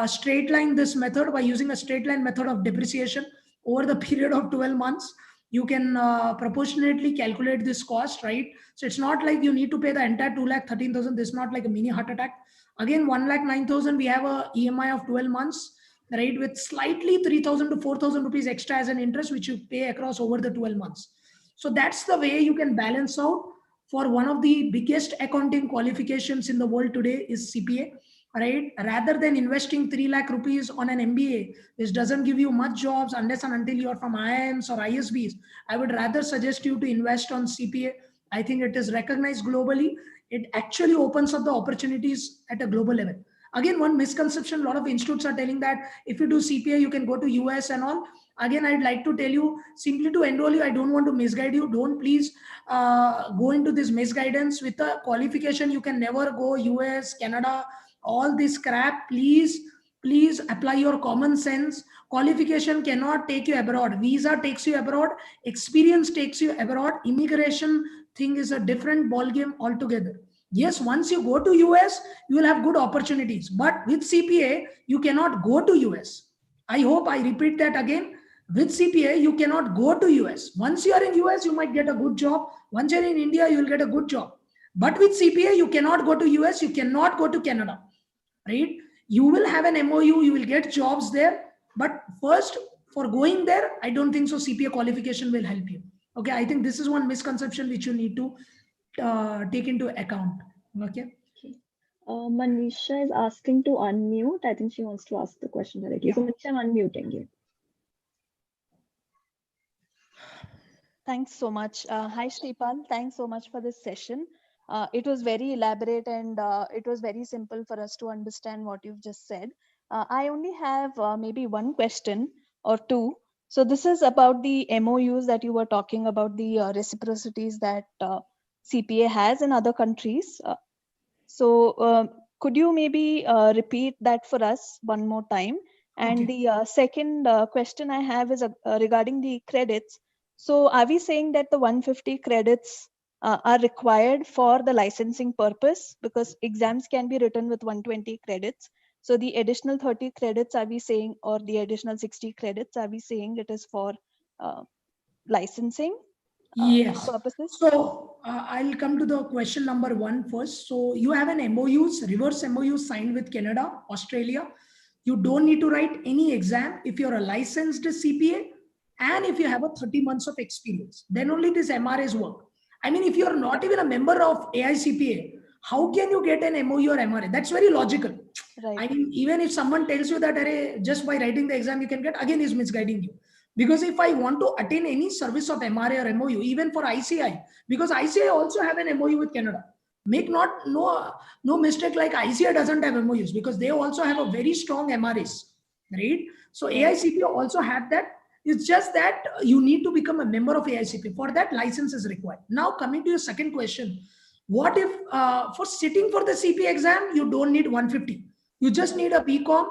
straight line this method by using a straight line method of depreciation over the period of 12 months. You can proportionately calculate this cost, right? So it's not like you need to pay the entire 2,13,000. This is not like a mini heart attack. Again, 1,09,000, we have a EMI of 12 months, right? With slightly 3,000 to 4,000 rupees extra as an interest, which you pay across over the 12 months. So that's the way you can balance out for one of the biggest accounting qualifications in the world today is CPA, right? Rather than investing 3 lakh rupees on an MBA, which doesn't give you much jobs unless and until you're from IIMs or ISBs, I would rather suggest you to invest on CPA. I think it is recognized globally. It actually opens up the opportunities at a global level. Again, one misconception, a lot of institutes are telling that if you do CPA, you can go to US and all. Again, I'd like to tell you, simply to enroll you, I don't want to misguide you. Don't please go into this misguidance. With a qualification, you can never go US, Canada, all this crap. Please apply your common sense. Qualification cannot take you abroad. Visa takes you abroad. Experience takes you abroad. Immigration thing is a different ball game altogether. Yes, once you go to US, you will have good opportunities. But with CPA, you cannot go to US. I hope I repeat that again. With CPA, you cannot go to US. Once you are in US, you might get a good job. Once you're in India, you will get a good job. But with CPA, you cannot go to US, you cannot go to Canada, right? You will have an MOU, you will get jobs there. But first, for going there, I don't think so CPA qualification will help you. Okay, I think this is one misconception which you need to take into account. Okay. Manisha is asking to unmute. I think she wants to ask the question directly. Yeah. So Manisha, I'm unmuting you. Thanks so much. Hi, Shripal. Thanks so much for this session. It was very elaborate and it was very simple for us to understand what you've just said. I only have maybe one question or two. So this is about the MOUs that you were talking about, the reciprocities that CPA has in other countries. So could you maybe repeat that for us one more time? And Okay. the second question I have is regarding the credits. So are we saying that the 150 credits are required for the licensing purpose? Because exams can be written with 120 credits. So the additional 30 credits, are we saying, or the additional 60 credits, are we saying it is for licensing Yes. purposes? So I'll come to the question number one first. So you have an MOUs, reverse MOUs signed with Canada, Australia. You don't need to write any exam if you're a licensed CPA and if you have a 30 months of experience. Then only these MRAs work. I mean, if you're not even a member of AICPA, how can you get an MOU or MRA? That's very logical. Right. I mean, even if someone tells you that array, just by writing the exam you can get, again is misguiding you. Because if I want to attain any service of MRA or MOU, even for ICI, because ICI also have an MOU with Canada. Make no mistake, like ICI doesn't have MOUs because they also have a very strong MRAs, right? So AICPA also have that. It's just that you need to become a member of AICPA. For that, license is required. Now, coming to your second question, what if for sitting for the CPA exam, you don't need 150? You just need a BCom,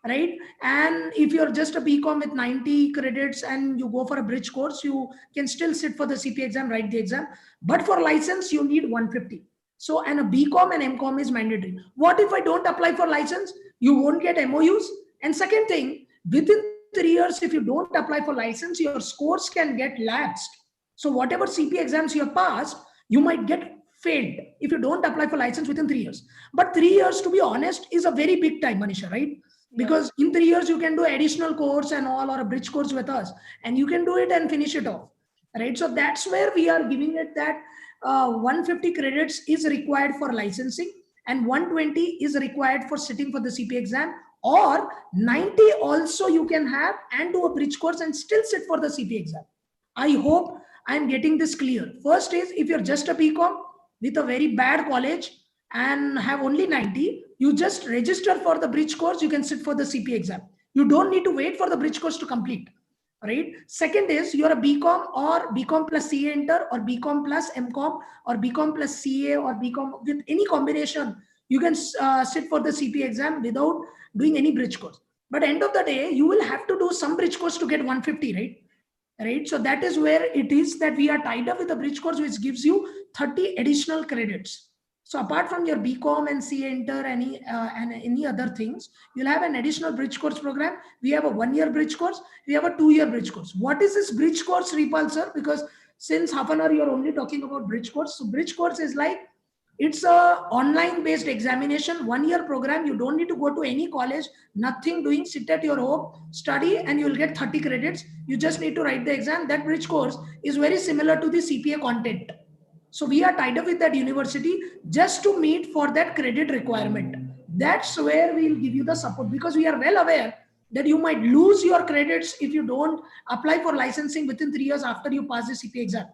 right? And if you're just a BCom with 90 credits and you go for a bridge course, you can still sit for the CPA exam, write the exam. But for license, you need 150. So, and a BCom and MCom is mandatory. What if I don't apply for license? You won't get MOUs. And second thing, within 3 years, if you don't apply for license, your scores can get lapsed. So whatever CPA exams you have passed, you might get failed if you don't apply for license within 3 years. But 3 years, to be honest, is a very big time, Manisha, right? Because in 3 years you can do additional course and all, or a bridge course with us, and you can do it and finish it off, right? So that's where we are giving it that 150 credits is required for licensing and 120 is required for sitting for the CPA exam, or 90 also you can have and do a bridge course and still sit for the CPA exam. I hope I am getting this clear. First is, if you're just a BCom with a very bad college and have only 90, you just register for the bridge course, you can sit for the CPA exam. You don't need to wait for the bridge course to complete, right? Second is, you're a BCom or BCom plus CA inter or BCom plus MCom or BCom plus CA or BCom with any combination. You can sit for the CPA exam without doing any bridge course. But end of the day, you will have to do some bridge course to get 150, right? Right. So that is where it is that we are tied up with a bridge course, which gives you 30 additional credits. So apart from your BCom and CA Inter, and any other things, you'll have an additional bridge course program. We have a 1-year bridge course. We have a 2-year bridge course. What is this bridge course, Ripal sir? Because since half an hour you're only talking about bridge course. So bridge course is like, it's a online based examination, 1-year program. You don't need to go to any college, nothing doing, sit at your home, study, and you will get 30 credits. You just need to write the exam. That bridge course is very similar to the CPA content. So we are tied up with that university just to meet for that credit requirement. That's where we'll give you the support, because we are well aware that you might lose your credits if you don't apply for licensing within 3 years after you pass the CPA exam.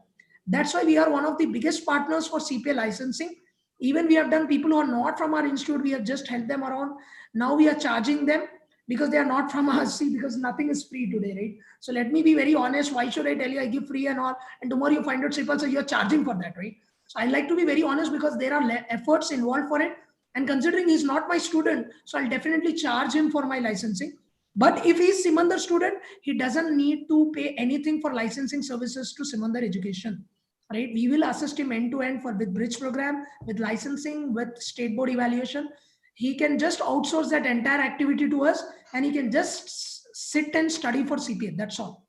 That's why we are one of the biggest partners for CPA licensing. Even we have done people who are not from our institute, we have just helped them around. Now we are charging them because they are not from us, because nothing is free today, right? So let me be very honest. Why should I tell you I give free and all, and tomorrow you find out Sripal, so you're charging for that, right? So I like to be very honest, because there are efforts involved for it. And considering he's not my student, so I'll definitely charge him for my licensing. But if he's Simandar student, he doesn't need to pay anything for licensing services to Simandar Education, right? We will assist him end to end for with bridge program, with licensing, with state board evaluation. He can just outsource that entire activity to us, and he can just sit and study for CPA. That's all.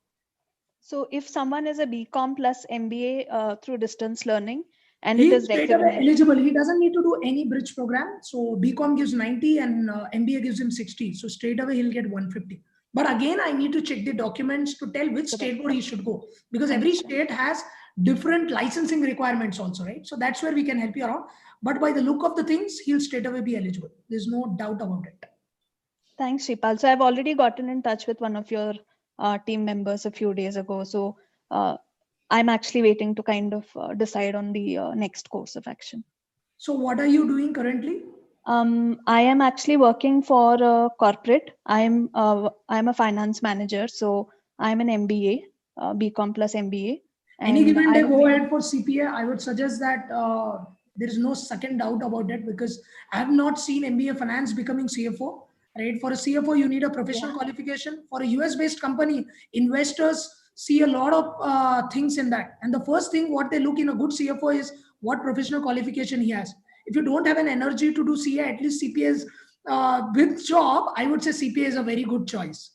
So if someone is a BCom plus MBA through distance learning, and He it is is straight away recognized, eligible. He doesn't need to do any bridge program. So BCom gives 90 and MBA gives him 60. So straight away he'll get 150. But again, I need to check the documents to tell which state board he should go, because every state has different licensing requirements also, right? So that's where we can help you around. But by the look of the things, he'll straight away be eligible. There's no doubt about it. Thanks, Sripal. So I've already gotten in touch with one of your team members a few days ago. So I'm actually waiting to kind of decide on the next course of action. So what are you doing currently? I am actually working for a corporate. I'm a finance manager. So I'm an MBA, BCom plus MBA. Any given day, go ahead for CPA. I would suggest that there is no second doubt about that, because I have not seen MBA finance becoming CFO. Right? For a CFO, you need a professional qualification. For a US-based company, investors see a lot of things in that. And the first thing what they look in a good CFO is what professional qualification he has. If you don't have an energy to do CA, at least CPA is with job, I would say CPA is a very good choice.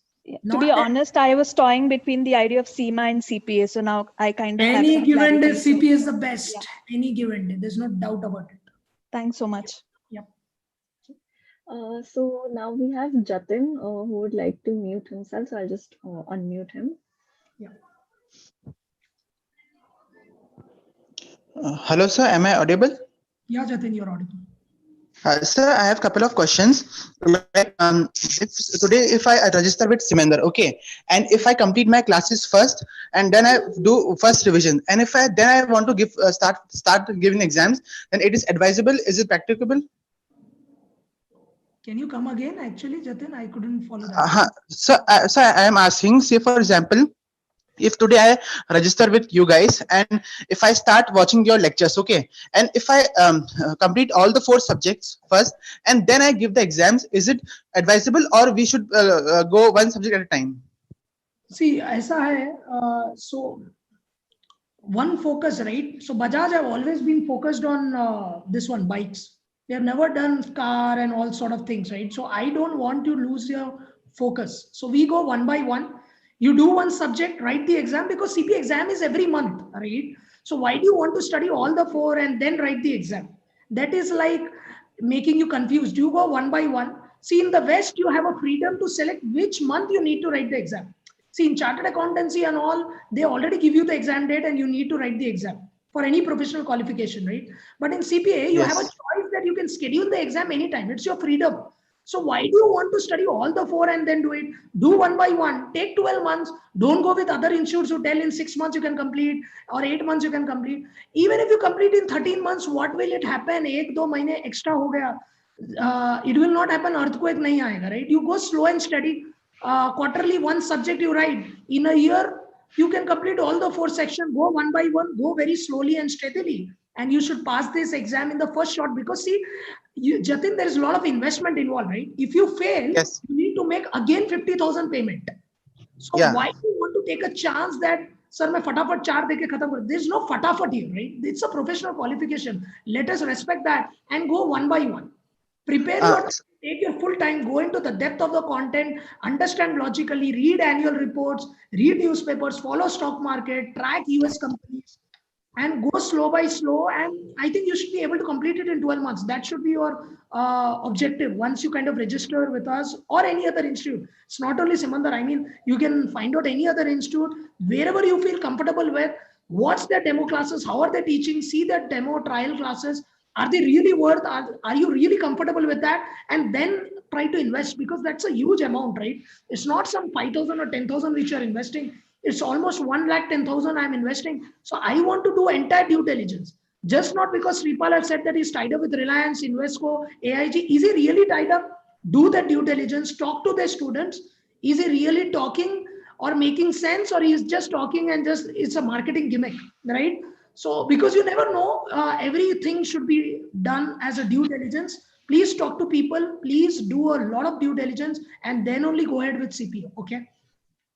To be honest, I was toying between the idea of CIMA and CPA. So now I kind of any given day, CPA is the best. Any given day, there's no doubt about it. Thanks so much. Yep. So now we have Jatin who would like to mute himself. So I'll just unmute him. Yeah. Hello, sir. Am I audible? Yeah, Jatin, you're audible. Sir, I have a couple of questions. Like, if I register with Simandar, okay, and if I complete my classes first, and then I do first revision, and if I want to give start giving exams, then it is advisable. Is it practicable? Can you come again? Actually, Jatin, I couldn't follow that. So I am asking, say for example, if today I register with you guys, and if I start watching your lectures, okay, and if I complete all the 4 subjects first, and then I give the exams, is it advisable, or we should go one subject at a time? See, aisa hai, so one focus, right? So Bajaj have always been focused on this one, bikes. They have never done car and all sort of things, right? So I don't want to lose your focus. So we go one by one. You do one subject, write the exam, because CPA exam is every month, right? So why do you want to study all the 4 and then write the exam? That is like making you confused. You go one by one. See, in the West, you have a freedom to select which month you need to write the exam. See, in chartered accountancy and all, they already give you the exam date and you need to write the exam for any professional qualification, right? But in CPA, you have a choice that you can schedule the exam anytime. It's your freedom. So why do you want to study all the 4 and then do it? Do one by one, take 12 months. Don't go with other institutes who tell in 6 months you can complete, or 8 months you can complete. Even if you complete in 13 months, what will it happen? 1-2 mahine extra ho gaya. It will not happen. Earthquake nahi aayega, right? You go slow and steady. Quarterly, one subject you write. In a year, you can complete all the 4 sections. Go one by one. Go very slowly and steadily. And you should pass this exam in the first shot, because see, Jatin, there is a lot of investment involved, right? If you fail, Yes. you need to make again 50,000 payment. So Yeah. why do you want to take a chance that, sir, मैं फटाफट 4 देके खत्म कर? There's no फटाफट here, right? It's a professional qualification. Let us respect that and go one by one. Prepare your, take your full time, go into the depth of the content, understand logically, read annual reports, read newspapers, follow stock market, track US companies, and go slow by slow. And I think you should be able to complete it in 12 months. That should be your objective once you kind of register with us or any other institute. It's not only Simandar. I mean, you can find out any other institute wherever you feel comfortable with. Watch their demo classes, how are they teaching, see their demo trial classes. Are they really worth, are you really comfortable with that? And then try to invest, because that's a huge amount, right? It's not some 5,000 or 10,000 which you're investing. It's almost 1,10,000 I'm investing. So I want to do entire due diligence. Just not because Sripal has said that he's tied up with Reliance, Invesco, AIG. Is he really tied up? Do the due diligence, talk to the students. Is he really talking or making sense, or he's just talking and just it's a marketing gimmick, right? So because you never know, everything should be done as a due diligence. Please talk to people. Please do a lot of due diligence and then only go ahead with CPO. Okay.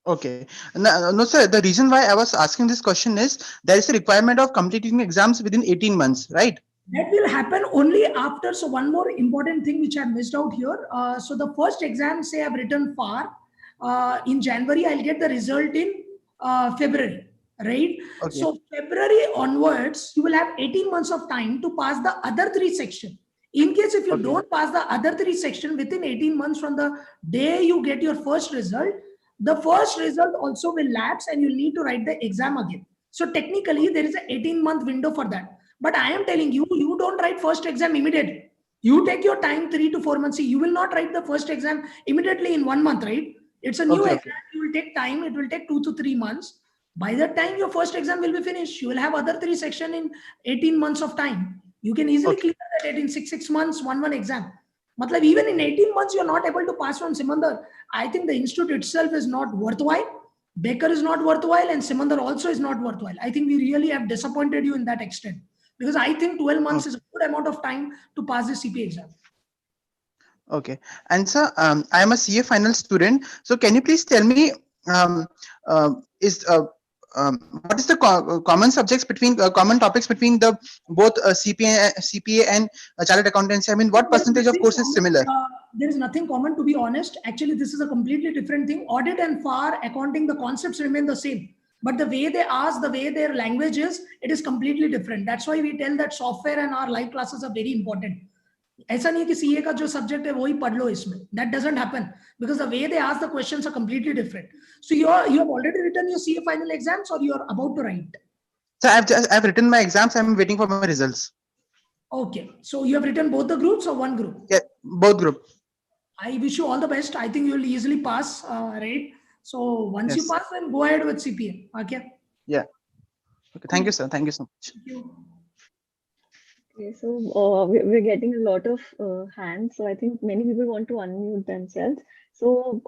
Okay. No, sir. The reason why I was asking this question is there is a requirement of completing exams within 18 months, right? That will happen only after. So one more important thing which I missed out here. So the first exam, say I've written FAR in January, I'll get the result in February, right? Okay. So February onwards, you will have 18 months of time to pass the other 3 sections. In case if you Okay. don't pass the other 3 sections within 18 months from the day you get your first result, the first result also will lapse and you'll need to write the exam again. So technically there is an 18-month window for that. But I am telling you, you don't write first exam immediately. You take your time, 3 to 4 months. See, you will not write the first exam immediately in 1 month, right? It's a new Okay, exam. You will take time. It will take 2 to 3 months. By the time your first exam will be finished, you will have other 3 sections in 18 months of time. You can easily Okay. clear that in 6 months, one exam. Matlab, even in 18 months, you're not able to pass from Simandar. I think the institute itself is not worthwhile. Baker is not worthwhile, and Simandar also is not worthwhile. I think we really have disappointed you in that extent, because I think 12 months is a good amount of time to pass the CPA exam. Okay. And sir, I am a CA final student. So can you please tell me what is the common subjects between common topics between the both CPA and chartered accountancy? I mean, what percentage of course is similar? There is nothing common, to be honest. Actually, this is a completely different thing. Audit and FAR accounting, the concepts remain the same. But the way they ask, the way their language is, it is completely different. That's why we tell that software and our live classes are very important. ऐसा नहीं कि CA का जो subject है वही पढ़ लो इसमें. That doesn't happen, because the way they ask the questions are completely different. So you have already written your CA final exams, or you are about to write? So I've written my exams. I'm waiting for my results. Okay, so you have written both the groups or one group? Yeah, both group. I wish you all the best. I think you'll easily pass, right? So once you Yes. pass, then go ahead with CPA. Okay. Yeah. Okay. Thank you, sir. Thank you so much. Thank you. Okay, so we're getting a lot of hands. So I think many people want to unmute themselves. So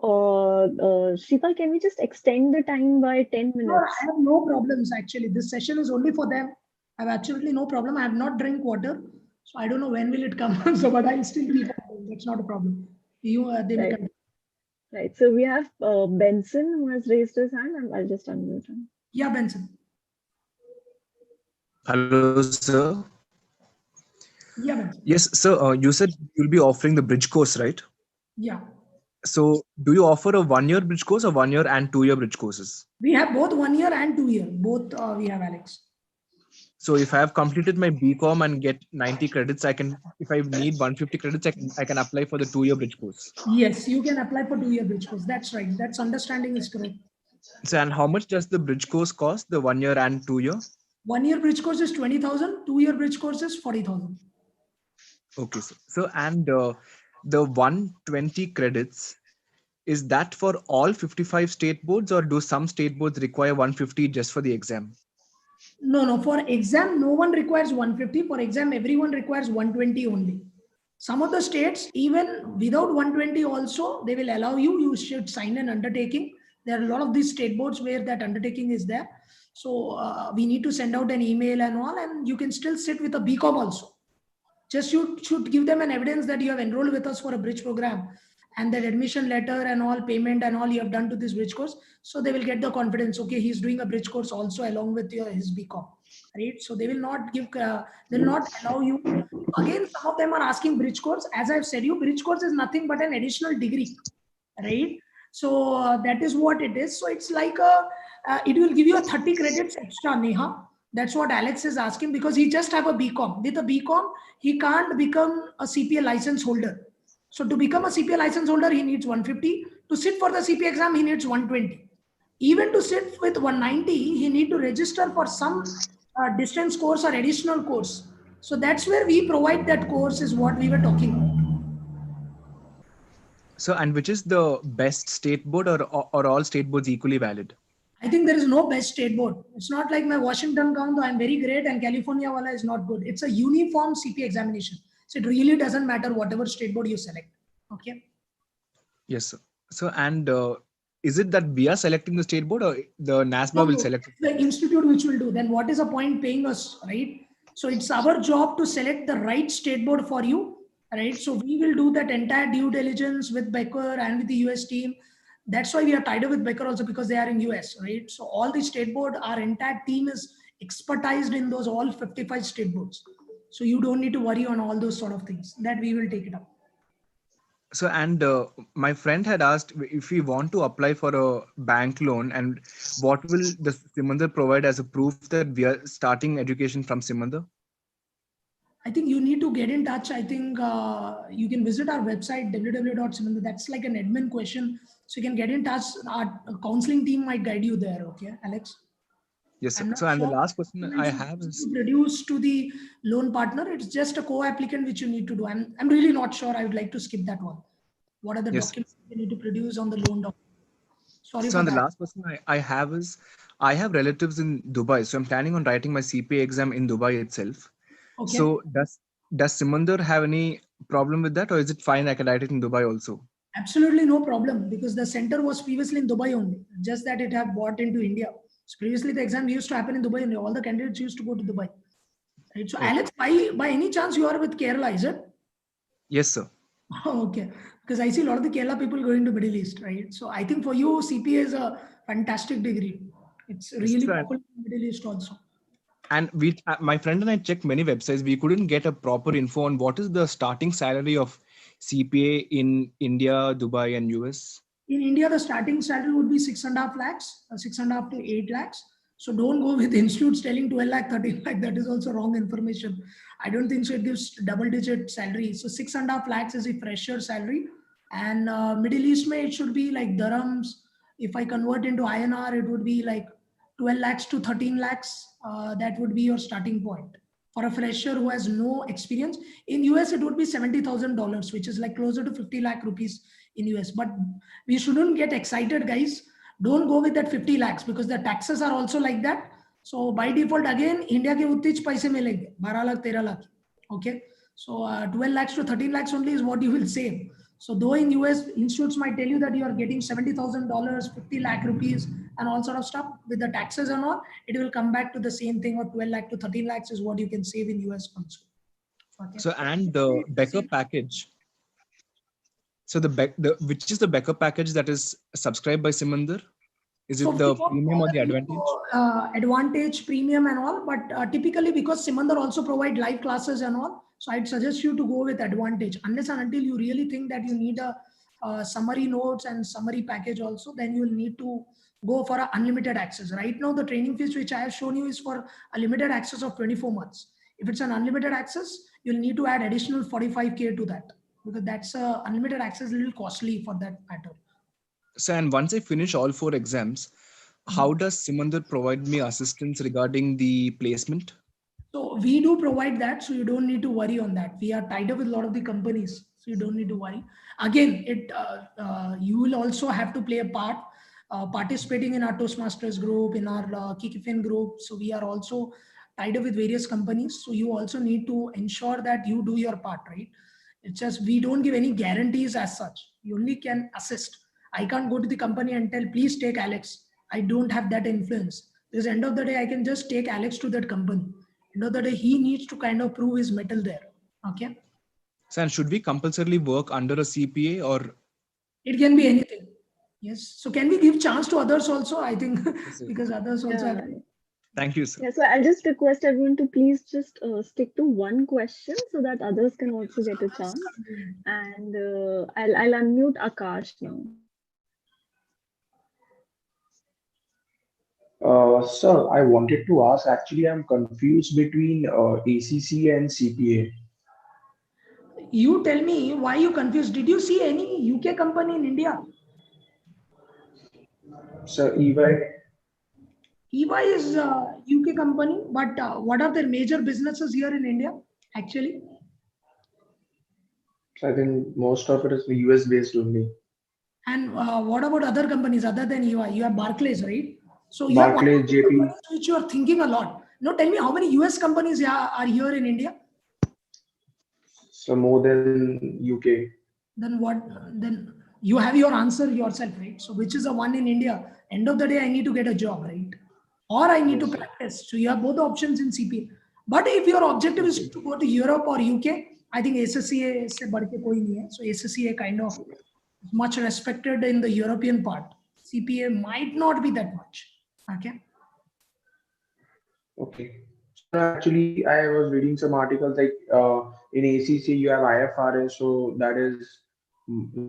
Sripal, can we just extend the time by 10 No, minutes? I have no problems actually. This session is only for them. I have absolutely no problem. I have not drank water, so I don't know when will it come. So, but I'll still keep on. That's not a problem. You, they may Right. continue. Right. So we have Benson who has raised his hand, and I'll just unmute him. Yeah, Benson. Hello, sir. Yeah, Benson. Yes, sir. You said you'll be offering the bridge course, right? Yeah. So, do you offer a 1 year bridge course or 1 year and 2 year bridge courses? We have both 1 year and 2 year. Both we have, Alex. So, if I have completed my BCom and get 90 credits, I can. If I need 150 credits, I can apply for the 2 year bridge course. Yes, you can apply for 2 year bridge course. That's right. That's understanding is correct. So, and how much does the bridge course cost? The 1 year and 2 year? 1 year bridge course is 20,000. 2 year bridge course is 40,000. Okay, sir. So, and the 120 credits, is that for all 55 state boards, or do some state boards require 150 just for the exam? No. For exam, no one requires 150. For exam, everyone requires 120 only. Some of the states, even without 120 also, they will allow you. You should sign an undertaking. There are a lot of these state boards where that undertaking is there. So we need to send out an email and all, and you can still sit with a BCom also. Just you should give them an evidence that you have enrolled with us for a bridge program, and that admission letter and all payment and all you have done to this bridge course. So they will get the confidence. Okay, he's doing a bridge course also along with his BCom, right? So they will not give, they will not allow you. Again, some of them are asking bridge course. As I've said, you bridge course is nothing but an additional degree, right? So that is what it is. So it's like it will give you a 30 credits extra, Neha. That's what Alex is asking, because he just have a BCom. With a BCom, he can't become a CPA license holder. So to become a CPA license holder, he needs 150. To sit for the CPA exam, he needs 120. Even to sit with 190, he need to register for some distance course or additional course. So that's where we provide that course, is what we were talking about. So, and which is the best state board, or all state boards equally valid? I think there is no best state board. It's not like my Washington count, I'm very great, and California wala is not good. It's a uniform CPA examination. So it really doesn't matter whatever state board you select. Okay. Yes, sir. So, and is it that we are selecting the state board, or the NASBA No, will select it? the institute which will do. Then what is the point paying us, right? So it's our job to select the right state board for you, right? So we will do that entire due diligence with Becker and with the US team. That's why we are tied up with Becker also, because they are in US, right? So all the state board, our entire team is expertised in those all 55 state boards. So you don't need to worry on all those sort of things. That we will take it up. So, and my friend had asked if we want to apply for a bank loan, and what will the Simandhar provide as a proof that we are starting education from Simandhar? I think you need to get in touch. I think you can visit our website, www.simandhar. That's like an admin question. So you can get in touch. Our counseling team might guide you there. Okay, Alex? Yes, sir. I'm not So, and the sure last question I have is, produce to the loan partner. It's just a co-applicant which you need to do. I'm really not sure. I would like to skip that one. What are the yes. documents you need to produce on the loan document? Sorry So, for and the that. last question I have is, I have relatives in Dubai, so I'm planning on writing my CPA exam in Dubai itself. Okay. So, does Simandhar have any problem with that, or is it fine? I can write it in Dubai also. Absolutely no problem, because the center was previously in Dubai only, just that it have brought into India. So previously the exam used to happen in Dubai only. All the candidates used to go to Dubai. Right. So Okay. Alex, by any chance you are with Kerala, is it? Yes, sir. Okay. Because I see a lot of the Kerala people going to Middle East, right? So I think for you, CPA is a fantastic degree. It's really right. popular in Middle East also. And my friend and I checked many websites. We couldn't get a proper info on what is the starting salary of CPA in India, Dubai, and US. In India, the starting salary would be 6.5 lakhs, 6.5 to 8 lakhs. So don't go with institutes telling 12 lakh, 13 lakh. That is also wrong information. I don't think so. It gives double digit salary. So 6.5 lakhs is a fresher salary. And Middle East, it should be like dirhams. If I convert into INR, it would be like 12 lakhs to 13 lakhs. That would be your starting point. For a fresher who has no experience, in US, it would be $70,000, which is like closer to 50 lakh rupees in US. But we shouldn't get excited, guys. Don't go with that 50 lakhs, because the taxes are also like that. So by default, again, India ke utne hi paise milenge, 12 lakh, 13 lakh. Okay. So 12 lakhs to 13 lakhs only is what you will save. So though in US, institutes might tell you that you are getting $70,000, 50 lakh rupees and all sort of stuff, with the taxes and all, it will come back to the same thing, or 12 lakh to 13 lakhs is what you can save in US also. Okay. So, and the Becker package. So which is the Becker package that is subscribed by Simandhar? Is it the premium or the advantage? Advantage, premium and all, but typically because Simandhar also provide live classes and all, so I'd suggest you to go with advantage. Unless and until you really think that you need a summary notes and summary package also, then you will need to go for a unlimited access. Right now, the training fees which I have shown you is for a limited access of 24 months. If it's an unlimited access, you'll need to add additional 45K to that, because that's unlimited access, a little costly for that matter. So, and once I finish all 4 exams, how does Simandhar provide me assistance regarding the placement? So we do provide that, so you don't need to worry on that. We are tied up with a lot of the companies, so you don't need to worry. Again, you will also have to play a part participating in our Toastmasters group, in our Kikifin group. So we are also tied up with various companies. So you also need to ensure that you do your part, right? It's just we don't give any guarantees as such. You only can assist. I can't go to the company and tell, please take Alex. I don't have that influence, because end of the day, I can just take Alex to that company. End of the day, he needs to kind of prove his mettle there. Okay. So, and should we compulsorily work under a CPA or? It can be anything. Yes. So can we give chance to others also? I think because others also have. Yeah. Thank you, sir. Yeah, so I'll just request everyone to please just stick to one question so that others can also get a chance. And I'll unmute Akash now. Sir, I wanted to ask, actually, I'm confused between ACC and CPA. You tell me why you confused. Did you see any UK company in India? Sir, EY, EY is a UK company, but what are their major businesses here in India? Actually, I think most of it is US based only. and what about other companies other than EY? You have Barclays, right? So you have one Barclays, of the JP, companies which you are thinking a lot. No, tell me how many US companies are here in India? so more than UK. Then what? Then you have your answer yourself, right? So which is the one in India? End of the day, I need to get a job, right? Or I need to Yes, sir. practice. So you have both options in CPA. But if your objective is Okay. to go to Europe or UK, I think SSCA se बढ़ के कोई नहीं है. So SSCA kind of much respected in the European part. CPA might not be that much. Okay. Okay. So actually, I was reading some articles like in ACC you have IFRS, so that is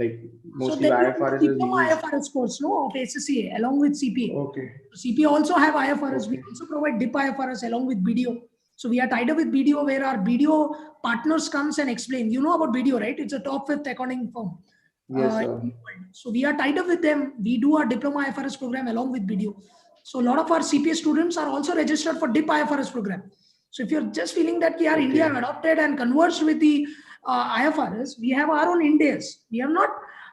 like So mostly then you do IFRS the is diploma used. IFRS course, no, of SSCA along with CPA. Okay. CPA also have IFRS. We Okay. also provide DIP IFRS along with BDO. So we are tied up with BDO where our BDO partners comes and explain. You know about BDO, right? It's a top 5th accounting firm. Yes, In sir. the world. So we are tied up with them. We do our diploma IFRS program along with BDO. So a lot of our CPA students are also registered for DIP IFRS program. So if you're just feeling that we are India have Okay. adopted and converged with the IFRS, we have our own Indias. We have not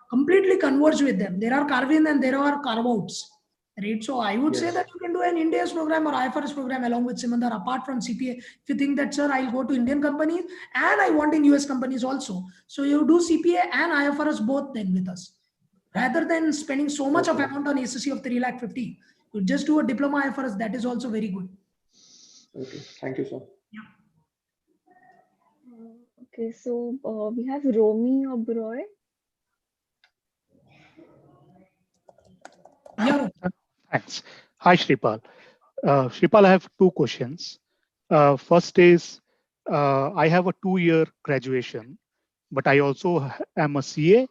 completely converged with them. There are carve-in and there are carve-outs. Right. So I would say Yes. that you can do an India's program or IFRS program along with Simandar apart from CPA. If you think that, sir, I'll go to Indian companies and I want in US companies also. So you do CPA and IFRS both then with us. Rather than spending so much of Okay. amount on ACC of 3,50,000, you just do a diploma IFRS. That is also very good. Okay. Thank you, sir. Okay, so we have Romy Oberoi. Yeah. Thanks. Hi, Shripal. Shripal, I have two questions. First is, I have a 2-year graduation, but I also am a CA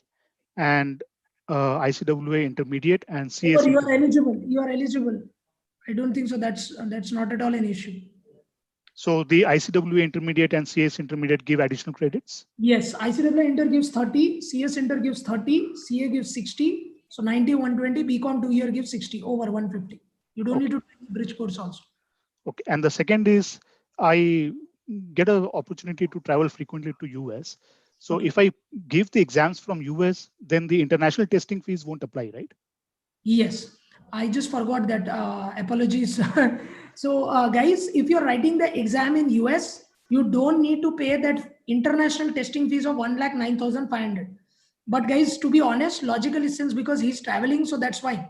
and ICWA intermediate and CS You are intermediate. eligible. You are eligible. I don't think so. That's not at all an issue. So the ICWA intermediate and CS intermediate give additional credits? Yes, ICAA Inter gives 30, CS Inter gives 30, CA gives 60. So 90, 120, BCom 2-year gives 60, over 150. You don't need to do bridge course also. Okay. And the second is, I get an opportunity to travel frequently to US. So Okay. if I give the exams from US, then the international testing fees won't apply, right? Yes, I just forgot that. Apologies. So guys, if you're writing the exam in US, you don't need to pay that international testing fees of 1,09,500. But guys, to be honest, logically, since because he's traveling, so that's fine.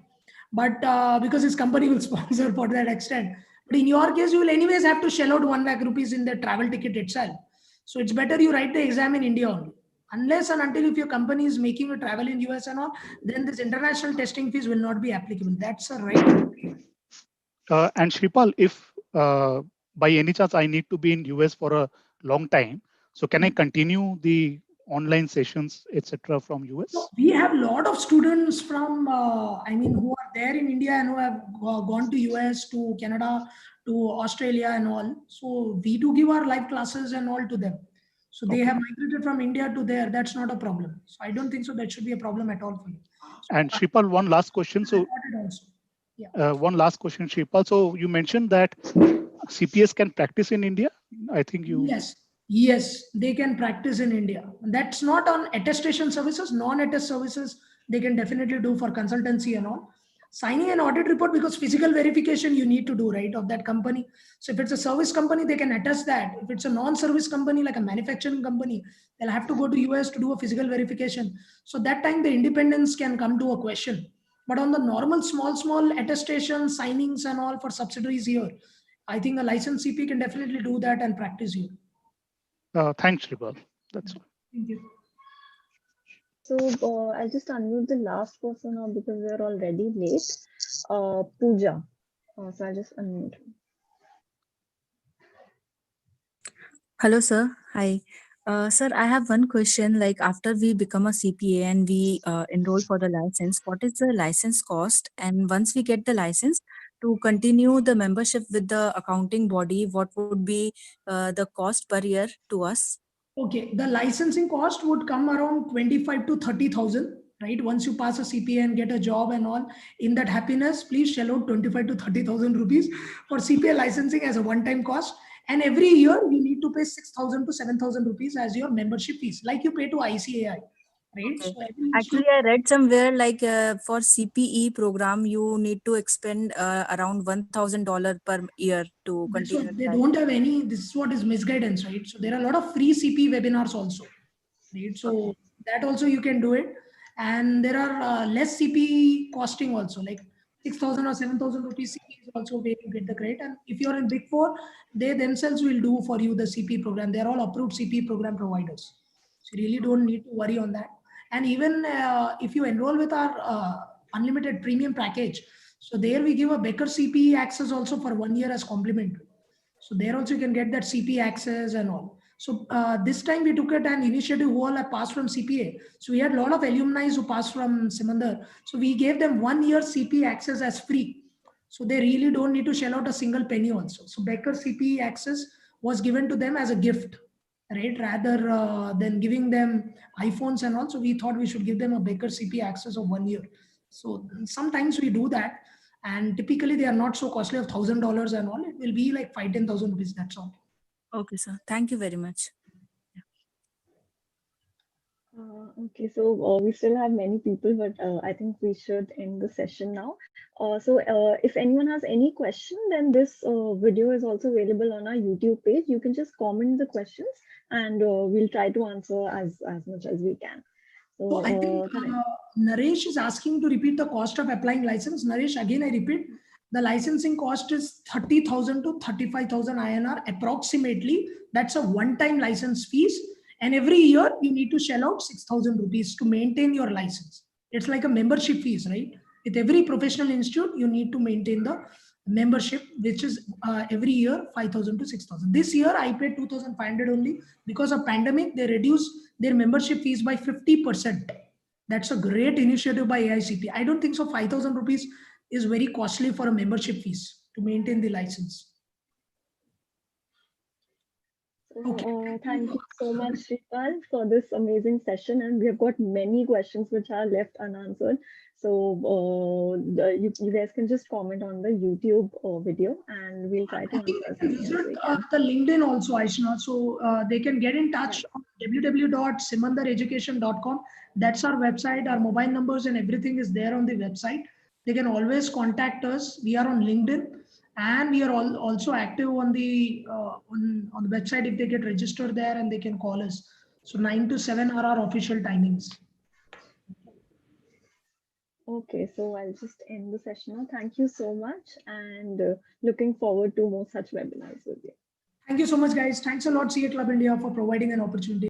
But because his company will sponsor for that extent. But in your case, you will anyways have to shell out 1 lakh rupees in the travel ticket itself. So it's better you write the exam in India only. Unless and until if your company is making you travel in US and all, then this international testing fees will not be applicable. That's a right. And Shripal, if by any chance I need to be in US for a long time, so can I continue the online sessions, etc., from So US? we have a lot of students from, who are there in India and who have gone to US, to Canada, to Australia and all. So we do give our live classes and all to them. So they have migrated from India to there. That's not a problem. So I don't think so. That should be a problem at all for you. So, And Shripal, one last question. So also. Yeah. one last question, Shripal. So you mentioned that CPS can practice in India. I think you. Yes, they can practice in India. That's not on attestation services, non-attest services. They can definitely do for consultancy and all. Signing an audit report, because physical verification you need to do, right, of that company. So if it's a service company, they can attest that. If it's a non-service company, like a manufacturing company, they'll have to go to US to do a physical verification. So that time the independence can come to a question. But on the normal small attestation signings and all for subsidiaries here, I think a licensed CP can definitely do that and practice here. Thanks, Shripal. That's all. Thank you. So I'll just unmute the last person now because we're already late. Pooja. So I'll just unmute. Hello, sir. Hi. Sir, I have one question. Like after we become a CPA and we enroll for the license, what is the license cost? And once we get the license, to continue the membership with the accounting body, what would be the cost per year to us? Okay, the licensing cost would come around 25 to 30,000, right? Once you pass a CPA and get a job and all, in that happiness, please shell out 25 to 30,000 rupees for CPA licensing as a one-time cost. And every year you need to pay 6,000 to 7,000 rupees as your membership fees, like you pay to ICAI, right? Okay. So every Actually, I read somewhere like for CPE program, you need to expend around $1,000 per year to that's continue what the they license. don't have any, this is what is misguidance, right? So there are a lot of free CP webinars also, right? So that also you can do it. And there are less CP costing also, like 6,000 or 7,000 rupees CP is also where you get the credit. And if you're in Big Four, they themselves will do for you the CP program. They're all approved CP program providers. So you really don't need to worry on that. And even if you enroll with our unlimited premium package, so there we give a Becker CP access also for 1 year as complimentary. So there also you can get that CP access and all. So this time we took it an initiative who all have passed from CPA. So we had a lot of alumni who passed from Simandar. So we gave them 1 year CP access as free. So they really don't need to shell out a single penny also. So Becker CP access was given to them as a gift, right? Rather than giving them iPhones and all. So we thought we should give them a Becker CP access of 1 year. So sometimes we do that. And typically they are not so costly of $1,000 and all. It will be like 5,000-10,000 rupees. That's all. Okay, sir. Thank you very much. Okay, so we still have many people, but I think we should end the session now. So if anyone has any question, then this video is also available on our YouTube page. You can just comment the questions and we'll try to answer as much as we can. So I think Naresh is asking to repeat the cost of applying license. Naresh, again, I repeat, the licensing cost is 30,000 to 35,000 INR approximately. That's a one-time license fees. And every year you need to shell out 6,000 rupees to maintain your license. It's like a membership fees, right? With every professional institute, you need to maintain the membership, which is every year 5,000 to 6,000. This year I paid 2,500 only because of pandemic. They reduced their membership fees by 50%. That's a great initiative by AICP. I don't think so 5,000 rupees is very costly for a membership fees to maintain the license. Okay. Thank you so much, Shripal, for this amazing session. And we have got many questions which are left unanswered. So you guys can just comment on the YouTube video and we'll try to answer as many as we can. The LinkedIn also, Aishna. So they can get in touch on www.simandareducation.com. That's our website. Our mobile numbers and everything is there on the website. They can always contact us. We are on LinkedIn. And we are also active on the on the website. If they get registered there, and they can call us. So 9 to 7 are our official timings. Okay, so I'll just end the session now. Thank you so much, and looking forward to more such webinars with you. Thank you so much, guys. Thanks a lot, CA Club India, for providing an opportunity.